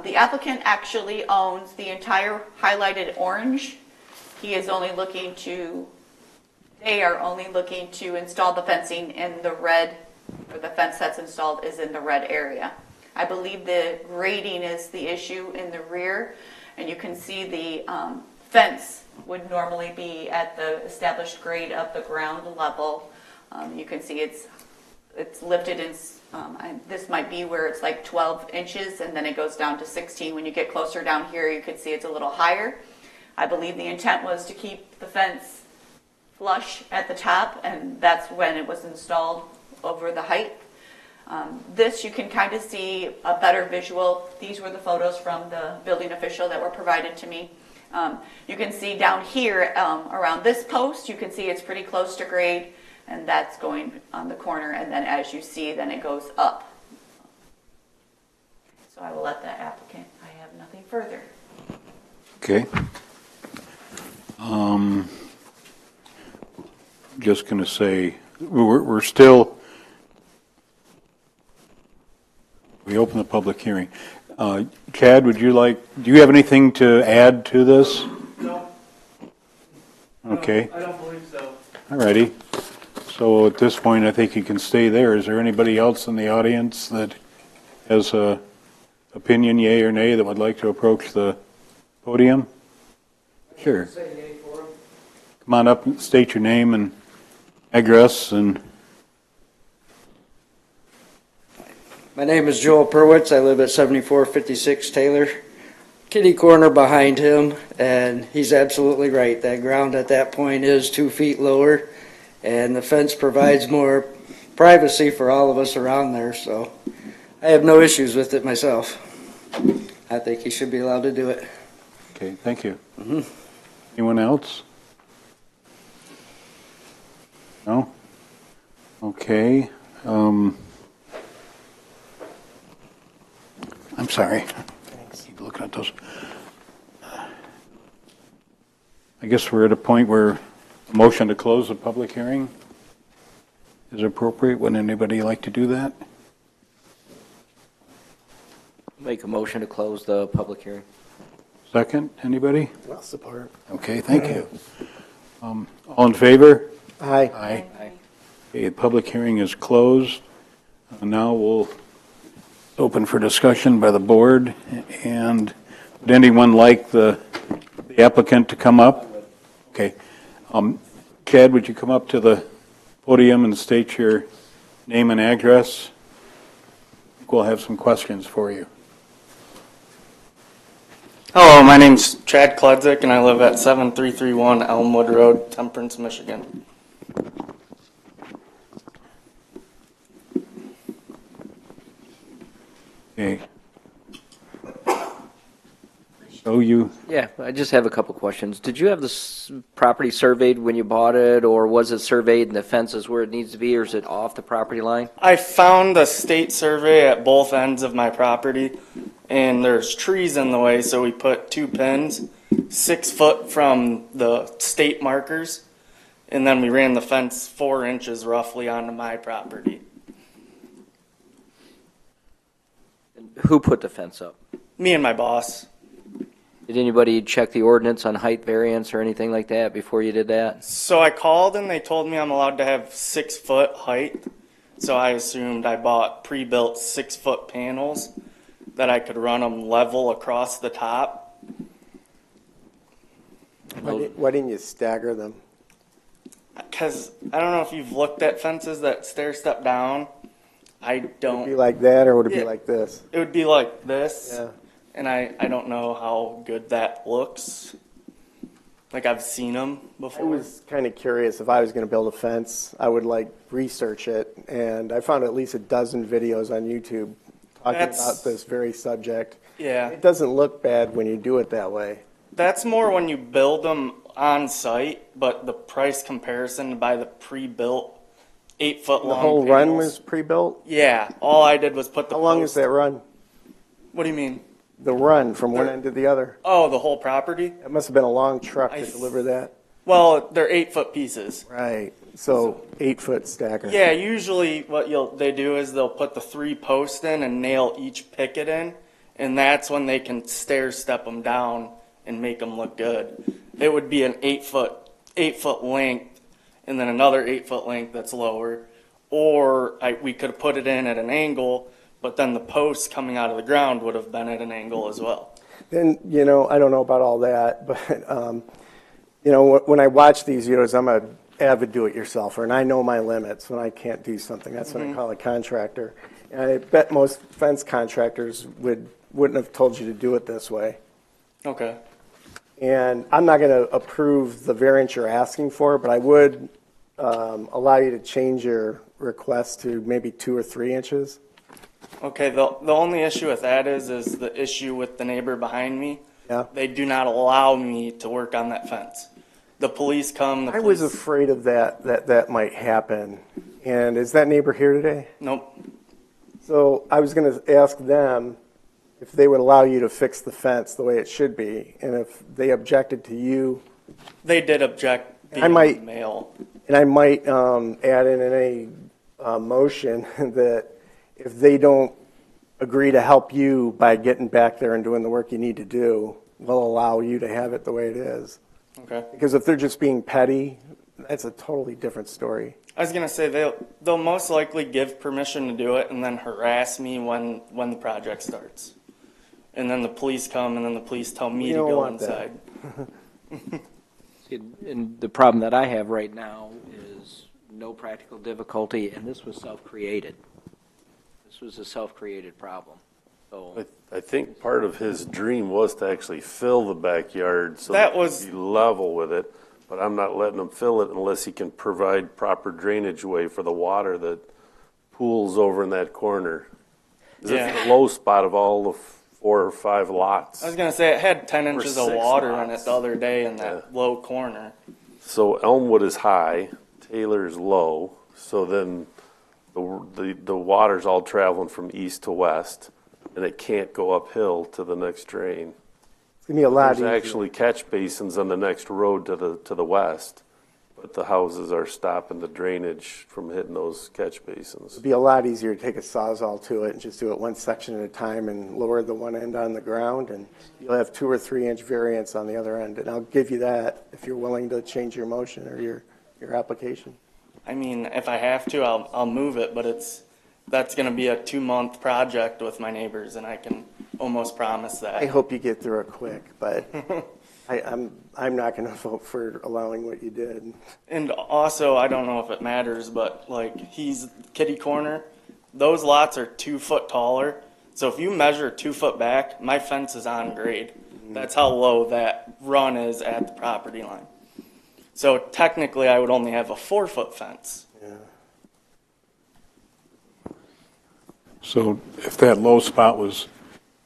The applicant actually owns the entire highlighted orange. He is only looking to, they are only looking to install the fencing in the red, or the fence that's installed is in the red area. I believe the grading is the issue in the rear, and you can see the fence would normally be at the established grade of the ground level. You can see it's lifted in, this might be where it's like 12 inches and then it goes down to 16. When you get closer down here, you can see it's a little higher. I believe the intent was to keep the fence flush at the top, and that's when it was installed over the height. This you can kind of see a better visual. These were the photos from the building official that were provided to me. You can see down here around this post, you can see it's pretty close to grade, and that's going on the corner, and then as you see, then it goes up. So I will let the applicant, I have nothing further. Okay. Just going to say, we're still, we open the public hearing. Chad, would you like, do you have anything to add to this? No. Okay. I don't believe so. All righty. So at this point, I think you can stay there. Is there anybody else in the audience that has a opinion, yay or nay, that would like to approach the podium? Sure. Say yay for him. Come on up and state your name and address. And My name is Joel Perwitz. I live at 7456 Taylor. Kitty corner behind him, and he's absolutely right. That ground at that point is 2 feet lower, and the fence provides more privacy for all of us around there, so I have no issues with it myself. I think he should be allowed to do it. okay, thank you. Anyone else? No? Okay. I'm sorry. Keep looking at those. I guess we're at a point where a motion to close the public hearing is appropriate. Would anybody like to do that? Make a motion to close the public hearing. Second, anybody? I'll support. Okay, thank you. All in favor? Aye. Aye. Okay, the public hearing is closed. Now we'll open for discussion by the board. And would anyone like the applicant to come up? Okay. Chad, would you come up to the podium and state your name and address? We'll have some questions for you. Hello, my name's Chad Kludzik, and I live at 7331 Elmwood Road, Temperance, Michigan. Okay. So you, Yeah, I just have a couple questions. Did you have this property surveyed when you bought it, or was it surveyed and the fence is where it needs to be, or is it off the property line? I found a state survey at both ends of my property, and there's trees in the way, so we put 2 pins, 6 foot from the state markers, and then we ran the fence 4 inches roughly onto my property. Who put the fence up? Me and my boss. Did anybody check the ordinance on height variance or anything like that before you did that? So I called and they told me I'm allowed to have 6 foot height. So I assumed I bought pre-built 6-foot panels that I could run them level across the top. Why didn't you stagger them? Because I don't know if you've looked at fences that stair step down. I Would it be don't. like that, or would it be Yeah. like this? It would be like this. Yeah. And I don't know how good that looks. Like I've seen them I before. was kind of curious if I was going to build a fence, I would like research it, and I found at least a dozen videos on YouTube talking That's- about this very subject. Yeah. It doesn't look bad when you do it that way. That's more when you build them on site, but the price comparison to buy the pre-built 8-foot The long whole panels. run was pre-built? Yeah, all I did was put the How long is post- that run? What do you mean? The run from one end to the other? Oh, the whole property? It must have been a long truck I to th- deliver that. Well, they're 8-foot pieces. Right, so 8-foot stacker. Yeah, usually what they do is they'll put the 3 posts in and nail each picket in, and that's when they can stair step them down and make them look good. It would be an 8-foot length, and then another 8-foot length that's lower, or we could put it in at an angle, but then the posts coming out of the ground would have been at an angle as well. Then, I don't know about all that, but, when I watch these videos, I'm a avid do-it-yourselfer, and I know my limits when I can't do something. That's when I call a contractor. And I bet most fence contractors wouldn't have told you to do it this way. Okay. And I'm not going to approve the variance you're asking for, but I would allow you to change your request to maybe 2 or 3 inches. Okay, the only issue with that is the issue with the neighbor behind me. Yeah. They do not allow me to work on that fence. The police come, I was afraid of that might happen. And is that neighbor here today? Nope. So I was going to ask them if they would allow you to fix the fence the way it should be, and if they objected to you. They did object I being might- male. And I might add in a motion that if they don't agree to help you by getting back there and doing the work you need to do, we'll allow you to have it the way it is. Okay. Because if they're just being petty, that's a totally different story. I was gonna say they'll most likely give permission to do it and then harass me when the project starts. And then the police come and then the police tell me You to don't go want that. inside. And the problem that I have right now is no practical difficulty, and this was self-created. This was a self-created problem. So I think part of his dream was to actually fill the backyard so That that was- he'd be level with it, but I'm not letting him fill it unless he can provide proper drainage way for the water that pools over in that corner. 'Cause Yeah. It's the low spot of all the 4 or 5 lots. I was gonna say it had 10 inches of 6 water in lots. it the other day in that Yeah. low corner. So Elmwood is high, Taylor's low, so then the water's all traveling from east to west, and it can't go uphill to the next drain. It's going to be a lot There's easier. actually catch basins on the next road to the west, but the houses are stopping the drainage from hitting those catch basins. It'd be a lot easier to take a Sawzall to it and just do it one section at a time and lower the one end on the ground, and you'll have 2 or 3 inch variance on the other end. And I'll give you that if you're willing to change your motion or your application. I mean, if I have to, I'll move it, but that's gonna be a 2-month project with my neighbors, and I can almost promise I that. hope you get through it quick, but I'm not going to vote for allowing what you did. And also, I don't know if it matters, but like he's kitty corner, those lots are 2 foot taller. So if you measure 2 foot back, my fence is on grade. That's how low that run is at the property line. So technically, I would only have a 4-foot fence. So if that low spot was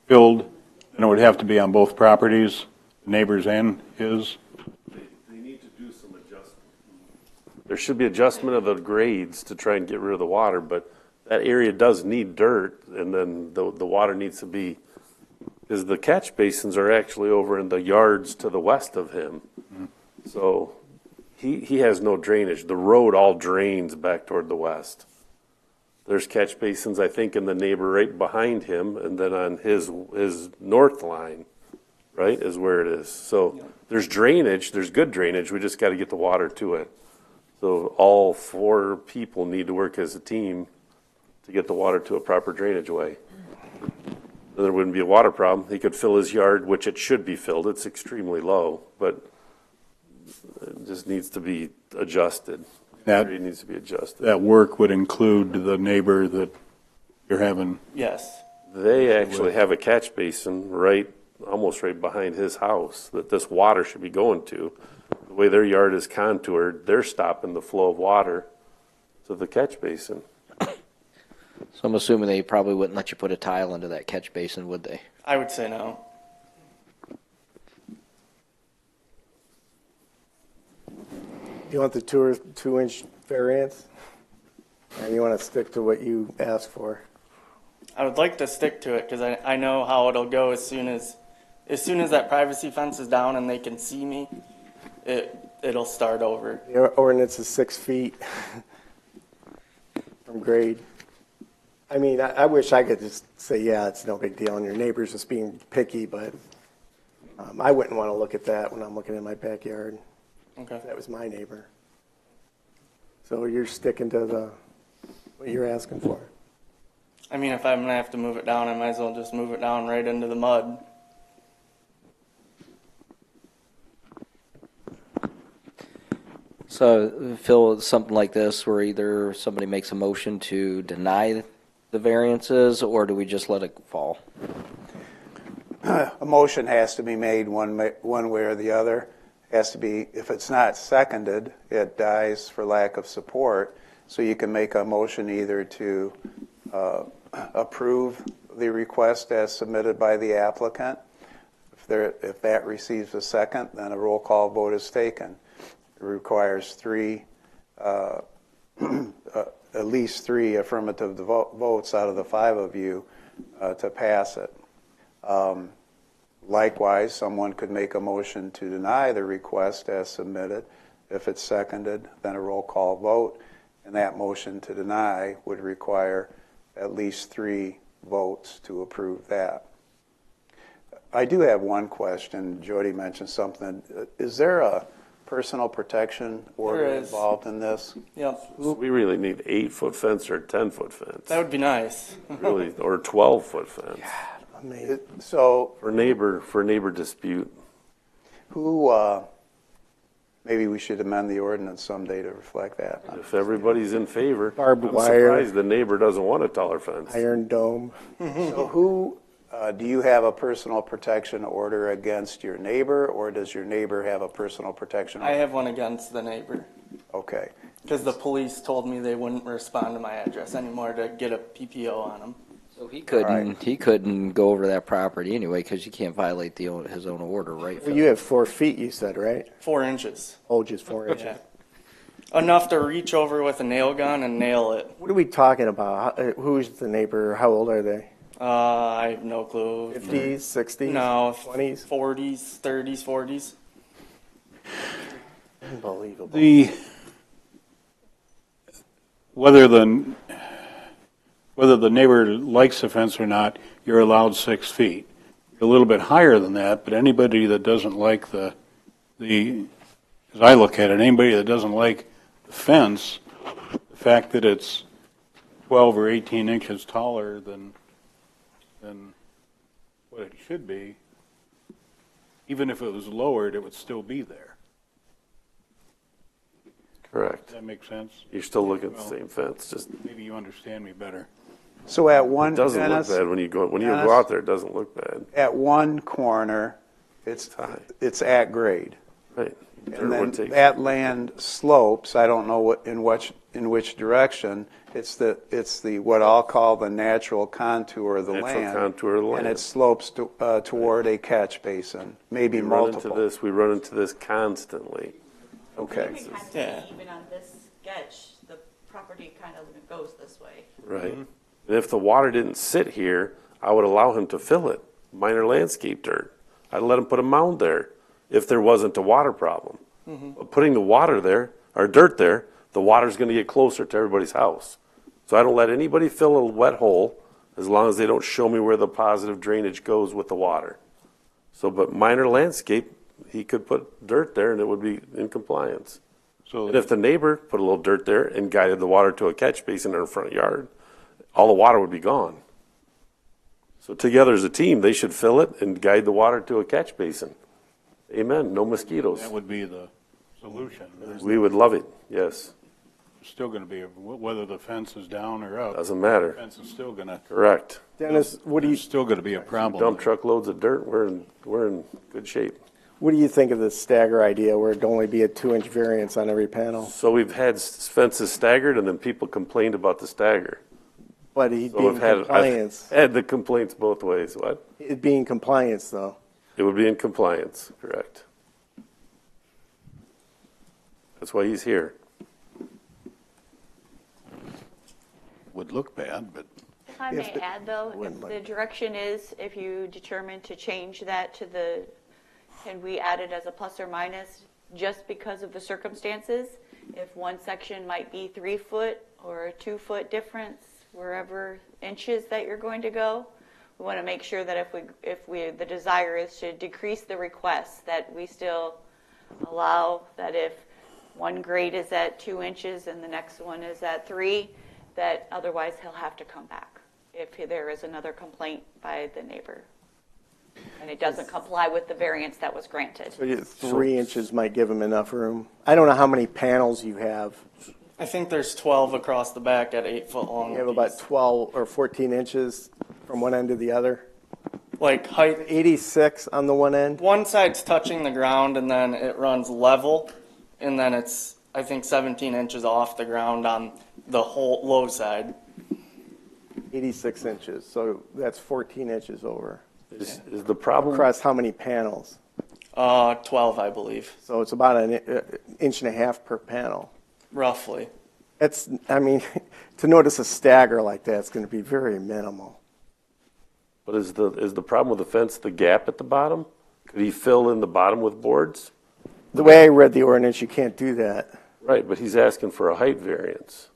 filled, then it would have to be on both properties, neighbors and his? They need to do some adjustment. There should be adjustment of the grades to try and get rid of the water, but that area does need dirt, and then the water needs to be, because the catch basins are actually over in the yards to the west of him. So he has no drainage. The road all drains back toward the west. There's catch basins, I think, in the neighbor right behind him, and then on his north line, right, is where it is. So there's drainage, there's good drainage, we just got to get the water to it. So all 4 people need to work as a team to get the water to a proper drainage way. Then there wouldn't be a water problem. He could fill his yard, which it should be filled. It's extremely low, but it just needs to be adjusted. That- It needs to be adjusted. That work would include the neighbor that you're having, Yes. They actually have a catch basin almost right behind his house that this water should be going to. The way their yard is contoured, they're stopping the flow of water to the catch basin. So I'm assuming they probably wouldn't let you put a tile into that catch basin, would they? I would say no. You want the 2-inch variance? Or you want to stick to what you asked for? I would like to stick to it because I know how it'll go as soon as that privacy fence is down and they can see me, it'll start over. The ordinance is 6 feet from grade. I mean, I wish I could just say, yeah, it's no big deal, and your neighbor's just being picky, but I wouldn't want to look at that when I'm looking in my backyard. Okay. That was my neighbor. So you're sticking to what you're asking for. I mean, if I'm gonna have to move it down, I might as well just move it down right into the mud. So, Phil, something like this where either somebody makes a motion to deny the variances, or do we just let it fall? A motion has to be made one way or the other. Has to be, if it's not seconded, it dies for lack of support. So you can make a motion either to approve the request as submitted by the applicant. If that receives a second, then a roll call vote is taken. It requires at least three affirmative votes out of the 5 of you to pass it. Likewise, someone could make a motion to deny the request as submitted. If it's seconded, then a roll call vote, and that motion to deny would require at least 3 votes to approve that. I do have one question. Jody mentioned something. Is there a personal protection order There is. involved in this? Yep. So we really need 8-foot fence or 10-foot fence. That would be nice. Really, or 12-foot fence So for neighbor dispute. who, maybe we should amend the ordinance someday to reflect that. If everybody's in favor, Barbed I'm wire. surprised the neighbor doesn't want a taller fence. Iron Dome. So who, do you have a personal protection order against your neighbor, or does your neighbor have a personal protection I order? have one against the neighbor Okay. because the police told me they wouldn't respond to my address anymore to get a PPO on them. So he couldn't go over that property anyway, because you can't violate his own order, right? Well, you have 4 feet, you said, right? 4 inches. Oh, just 4 inches. Yeah. Enough to reach over with a nail gun and nail it. What are we talking about? Who's the neighbor? How old are they? I have no clue. 50s, 60s? No, 20s? 40s, 30s, 40s. Unbelievable. Whether the neighbor likes the fence or not, you're allowed 6 feet. You're a little bit higher than that, but anybody that doesn't like as I look at it, anybody that doesn't like the fence, the fact that it's 12 or 18 inches taller than what it should be, even if it was lowered, it would still be there. Correct. Does that make sense? You're still looking at the same fence, just Maybe you understand me better. So at one, it doesn't Dennis, look bad when you go Dennis? out there. It doesn't look bad. at one corner, it's at grade. Right. And then that land slopes, I don't know in which direction, it's the what I'll call the natural contour of the Natural land. contour of the land. And it slopes toward a catch basin, maybe We multiple. we run into this constantly. Okay. You can kind of Yeah. see even on this sketch, the property kind of goes this way. Right. And if the water didn't sit here, I would allow him to fill it, minor landscape dirt. I'd let him put a mound there if there wasn't a water problem. But putting the water there, or dirt there, the water's gonna get closer to everybody's house. So I don't let anybody fill a wet hole as long as they don't show me where the positive drainage goes with the water. So, but minor landscape, he could put dirt there and it would be in compliance. So And if the neighbor put a little dirt there and guided the water to a catch basin in her front yard, all the water would be gone. So together as a team, they should fill it and guide the water to a catch basin. Amen. No mosquitoes. That would be the solution. We would love it, yes. There's still going to be, whether the fence is down or up. Doesn't The matter. fence is still going to, Correct. Dennis, what do you, there's still going to be a problem. Dump truckloads of dirt, we're in good shape. what do you think of the stagger idea where it'd only be a 2-inch variance on every panel? So we've had fences staggered, and then people complained about the stagger. But he'd So be in I've compliance. had the complaints both ways. What? It'd be in compliance, though. It would be in compliance, correct. That's why he's here. Would look bad, but If I may add, though, if the direction is, if you determine to change that to the, can we add it as a plus or minus just because of the circumstances? If one section might be 3 foot or a 2 foot difference, wherever inches that you're going to go, we want to make sure that if we, the desire is to decrease the request, that we still allow that if one grade is at 2 inches and the next one is at 3, that otherwise he'll have to come back if there is another complaint by the neighbor. And it doesn't comply with the variance that was granted. So 3 inches might give him enough room. I don't know how many panels you have. I think there's 12 across the back at 8 foot long. You have about 12 or 14 inches from one end to the other. Like height, 86 on the one end. one side's touching the ground and then it runs level, and then it's, I think, 17 inches off the ground on the whole low side. 86 inches, so that's 14 inches over. Is the problem? Across how many panels? 12, I believe, So it's about an inch and a half per panel. roughly. It's, I mean, to notice a stagger like that, it's going to be very minimal. But is the problem with the fence the gap at the bottom? Could he fill in the bottom with boards? The way I read the ordinance, you can't do that. Right, but he's asking for a height variance.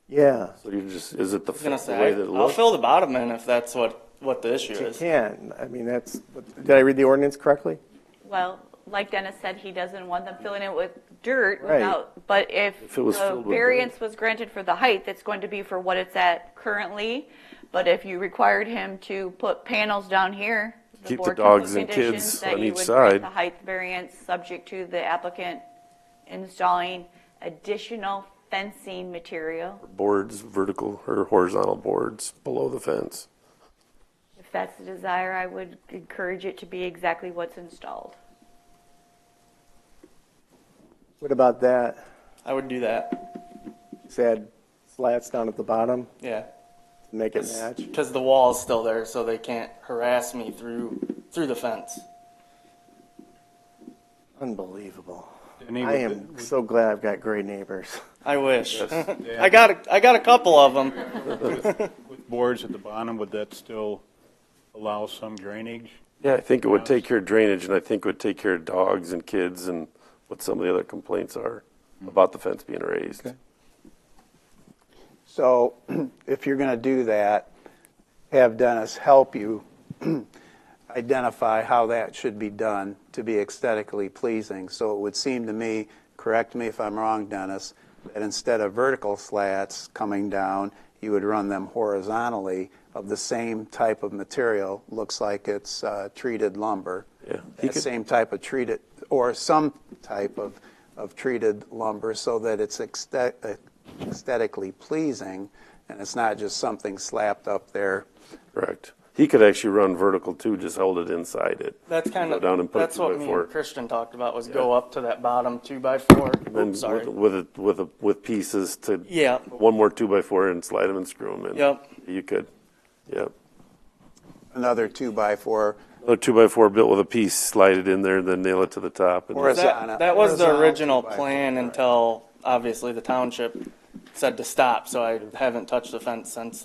Yeah, So you just, is it the I was gonna way say, that it I'll looks? fill the bottom in if that's what the issue you is. can. I mean, that's, did I read the ordinance correctly? Well, like Dennis said, he doesn't want them filling it with dirt Right. without, but if it was the filled with variance was granted for the height, it's going to be for what it's at currently. But if you required him to put panels down here, the Keep the board can dogs put and conditions kids that on you each would side. grant the height variance subject to the applicant installing additional fencing material. Boards, vertical or horizontal boards below the fence. If that's the desire, I would encourage it to be exactly what's installed. What about that? I would do that. Just add slats down at the bottom Yeah. to make it match? Because the wall's still there, so they can't harass me through the fence. Unbelievable. Any I am so glad I've got great neighbors. I wish. Yes. I got a couple of them. with boards at the bottom, would that still allow some drainage? Yeah, I think it would take care of drainage, and I think it would take care of dogs and kids and what some of the other complaints are about the fence being raised. Okay. So if you're going to do that, have Dennis help you identify how that should be done to be aesthetically pleasing. So it would seem to me, correct me if I'm wrong, Dennis, that instead of vertical slats coming down, you would run them horizontally of the same type of material. Looks like it's treated lumber. Yeah. That same type of treated, or some type of treated lumber, so that it's aesthetically pleasing, and it's not just something slapped up there. Correct. He could actually run vertical too, just hold it inside it. That's kind Go down and of, put a that's what me 2x4. and Christian talked about, was go up to that bottom 2x4. Then Oops, sorry. with pieces to Yeah. one more 2x4 and slide them and screw them in. Yep. You could. Yep. Another 2x4 Another 2x4 built with a piece, slide it in there, then nail it to the top. And That was the horizontal original 2x4, plan right. until obviously the township said to stop, so I haven't touched the fence since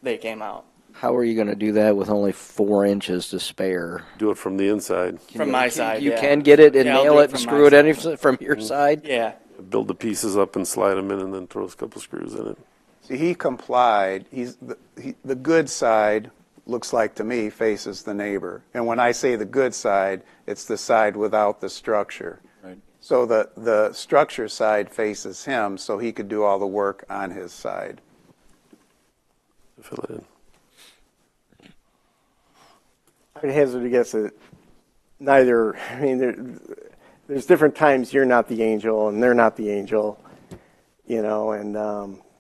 they came out. How are you going to do that with only 4 inches to spare? do it from the inside. From my side, You yeah. can get it and Yeah, I'll nail do it it and from screw my it side. any from your side? Yeah. Build the pieces up and slide them in, and then throw a couple screws in it. See, he complied. The good side looks like to me faces the neighbor. And when I say the good side, it's the side without the structure. Right. So the structure side faces him, so he could do all the work on his side. fill it in. I'd hazard to guess that neither, I mean, there's different times you're not the angel and they're not the angel, you know, and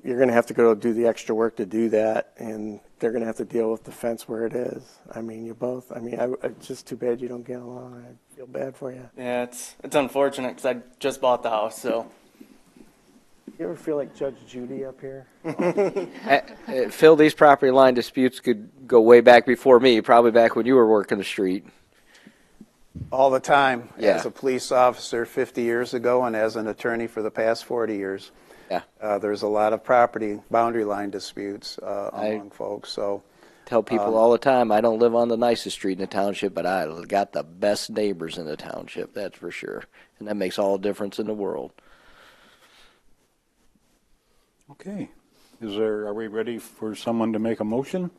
you're going to have to go do the extra work to do that, and they're going to have to deal with the fence where it is. I mean, it's just too bad you don't get along. I feel bad for you. Yeah, it's unfortunate because I just bought the house, so. You ever feel like Judge Judy up here? Phil, these property line disputes could go way back before me, probably back when you were working the street. All the time, Yeah. as a police officer 50 years ago and as an attorney for the past 40 years. Yeah. There's a lot of property boundary line disputes among folks, so. Tell people all the time, I don't live on the nicest street in the township, but I got the best neighbors in the township, that's for sure. And that makes all the difference in the world. Okay. Are we ready for someone to make a motion?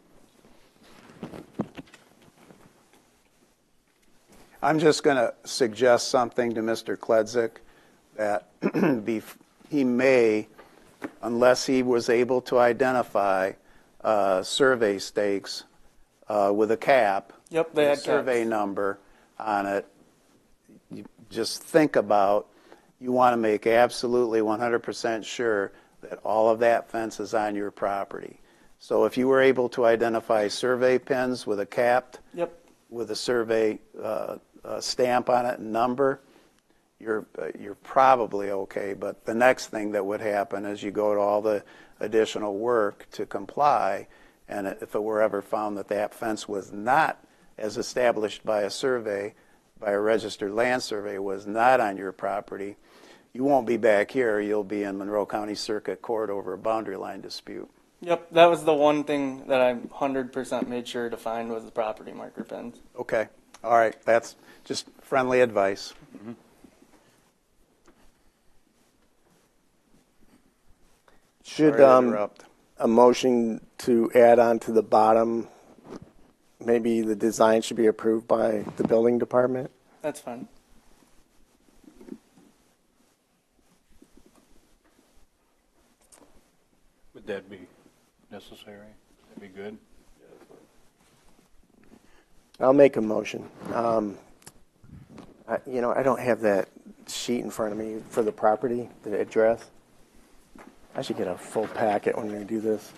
I'm just going to suggest something to Mr. Kledzik that he may, unless he was able to identify survey stakes with a cap, Yep, they had survey caps. number on it, you just think about, you want to make absolutely 100% sure that all of that fence is on your property. So if you were able to identify survey pins with a capped, Yep. with a survey stamp on it and number, you're probably okay. But the next thing that would happen is you go to all the additional work to comply, and if it were ever found that that fence was not, as established by a survey, by a registered land survey, was not on your property, you won't be back here. You'll be in Monroe County Circuit Court over a boundary line dispute. Yep, that was the one thing that I 100% made sure to find was the property marker pins. Okay. All right. That's just friendly advice. Should Sorry to interrupt. a motion to add on to the bottom, maybe the design should be approved by the building department? That's fine. Would that be necessary? That'd be good. I'll make a motion. I don't have that sheet in front of me for the property, the address. I should get a full packet when we do this,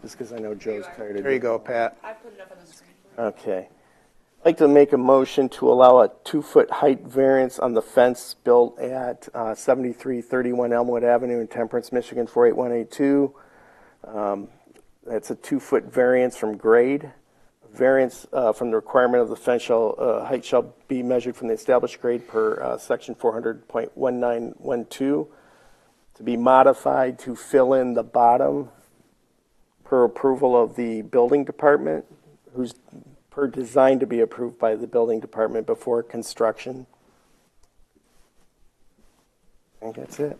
just because I know Joe's tired of There you go, Pat. I put it up on the screen. Okay. I'd like to make a motion to allow a 2-foot height variance on the fence built at 7331 Elmwood Avenue in Temperance, Michigan, 48182. That's a 2-foot variance from grade. Variance from the requirement of the fence height shall be measured from the established grade per section 400.1912 to be modified to fill in the bottom per approval of the building department, who's per design to be approved by the building department before construction. I think that's it.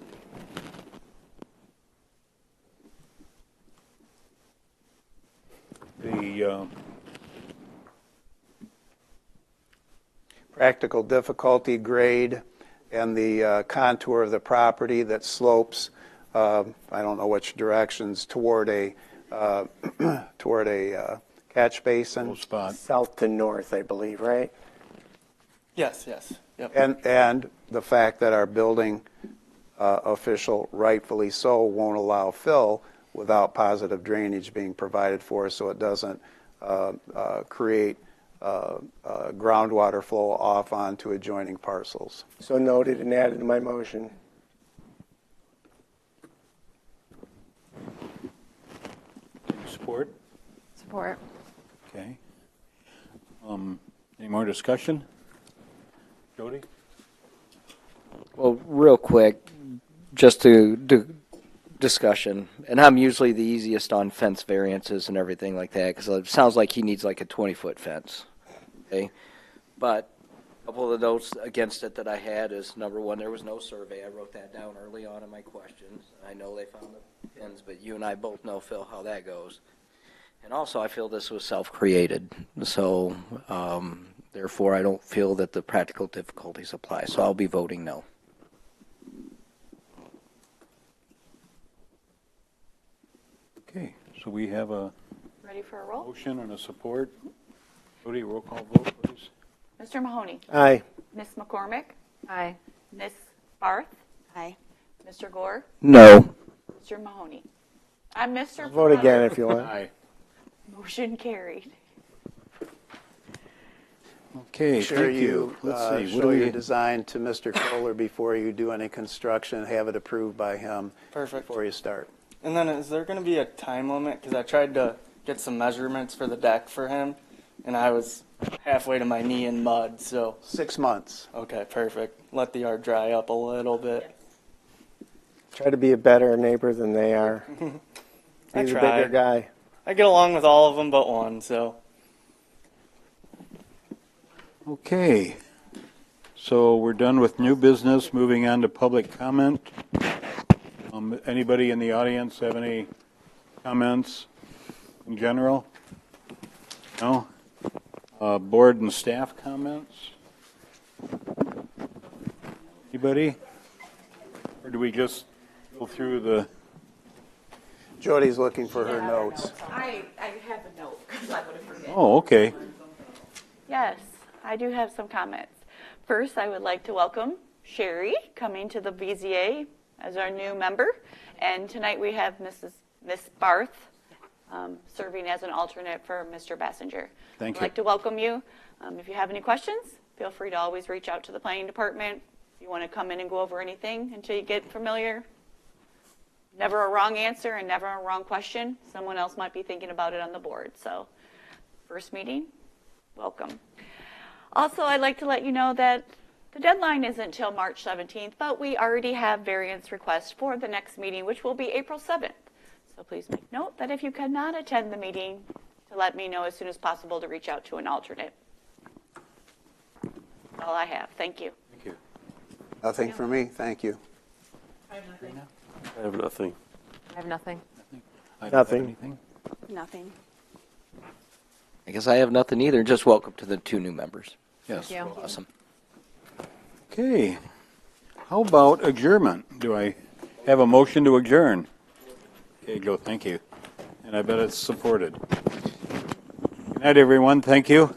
The Practical difficulty grade and the contour of the property that slopes, I don't know which directions, toward a catch basin. spot. South to north, I believe, right? Yes, yes. Yep. And the fact that our building official, rightfully so, won't allow fill without positive drainage being provided for, so it doesn't create groundwater flow off onto adjoining parcels. So noted and added to my motion. Any support? Support. Okay. Any more discussion? Jody? Well, real quick, just to discussion, and I'm usually the easiest on fence variances and everything like that, because it sounds like he needs like a 20-foot fence, okay? But a couple of the notes against it that I had is, number one, there was no survey. I wrote that down early on in my questions. I know they found the pins, but you and I both know, Phil, how that goes. And also, I feel this was self-created, so therefore, I don't feel that the practical difficulties apply, so I'll be voting no. Okay, So we have a Ready for a roll? motion and a support. Jody, roll call vote, please. Mr. Mahoney? Aye. Ms. McCormick? Aye. Ms. Barth? Aye. Mr. Gore? No. Mr. Mahoney? I'm Mr. Vote again if you want. Aye. Motion carried. Okay, Sure thank you. you Let's see, what show do your we, design to Mr. Kohler before you do any construction, have it approved by him Perfect. before you start. And then is there going to be a time limit? Because I tried to get some measurements for the deck for him, and I was halfway to my knee in mud. So 6 months. okay, perfect. Let the yard dry up a little bit. Try to be a better neighbor than they are. I He's a try. bigger guy. I get along with all of them but one. So okay. So we're done with new business, moving on to public comment. Anybody in the audience have any comments in general? No? Board and staff comments? Anybody? Or do we just go through the, Jody's looking for her notes. I have a note because I would have forgotten. oh, okay. Yes, I do have some comments. First, I would like to welcome Sherry coming to the BZA as our new member. And tonight we have Miss Barth serving as an alternate for Mr. Bassinger. Thank I'd you. like to welcome you. If you have any questions, feel free to always reach out to the planning department. If you want to come in and go over anything until you get familiar. Never a wrong answer and never a wrong question. Someone else might be thinking about it on the board. So first meeting, welcome. Also, I'd like to let you know that the deadline isn't until March 17th, but we already have variance requests for the next meeting, which will be April 7th. So please make note that if you cannot attend the meeting, to let me know as soon as possible to reach out to an alternate. That's all I have. Thank you. Thank you. Nothing for me, thank you. I have nothing. I have nothing. I don't have Nothing. anything. Nothing. I guess I have nothing either. Just welcome to the 2 new members. Yes. Thank you. Awesome. Okay. How about adjournment? Do I have a motion to adjourn? Okay, Joe, thank you. And I bet it's supported. Good night, everyone. Thank you.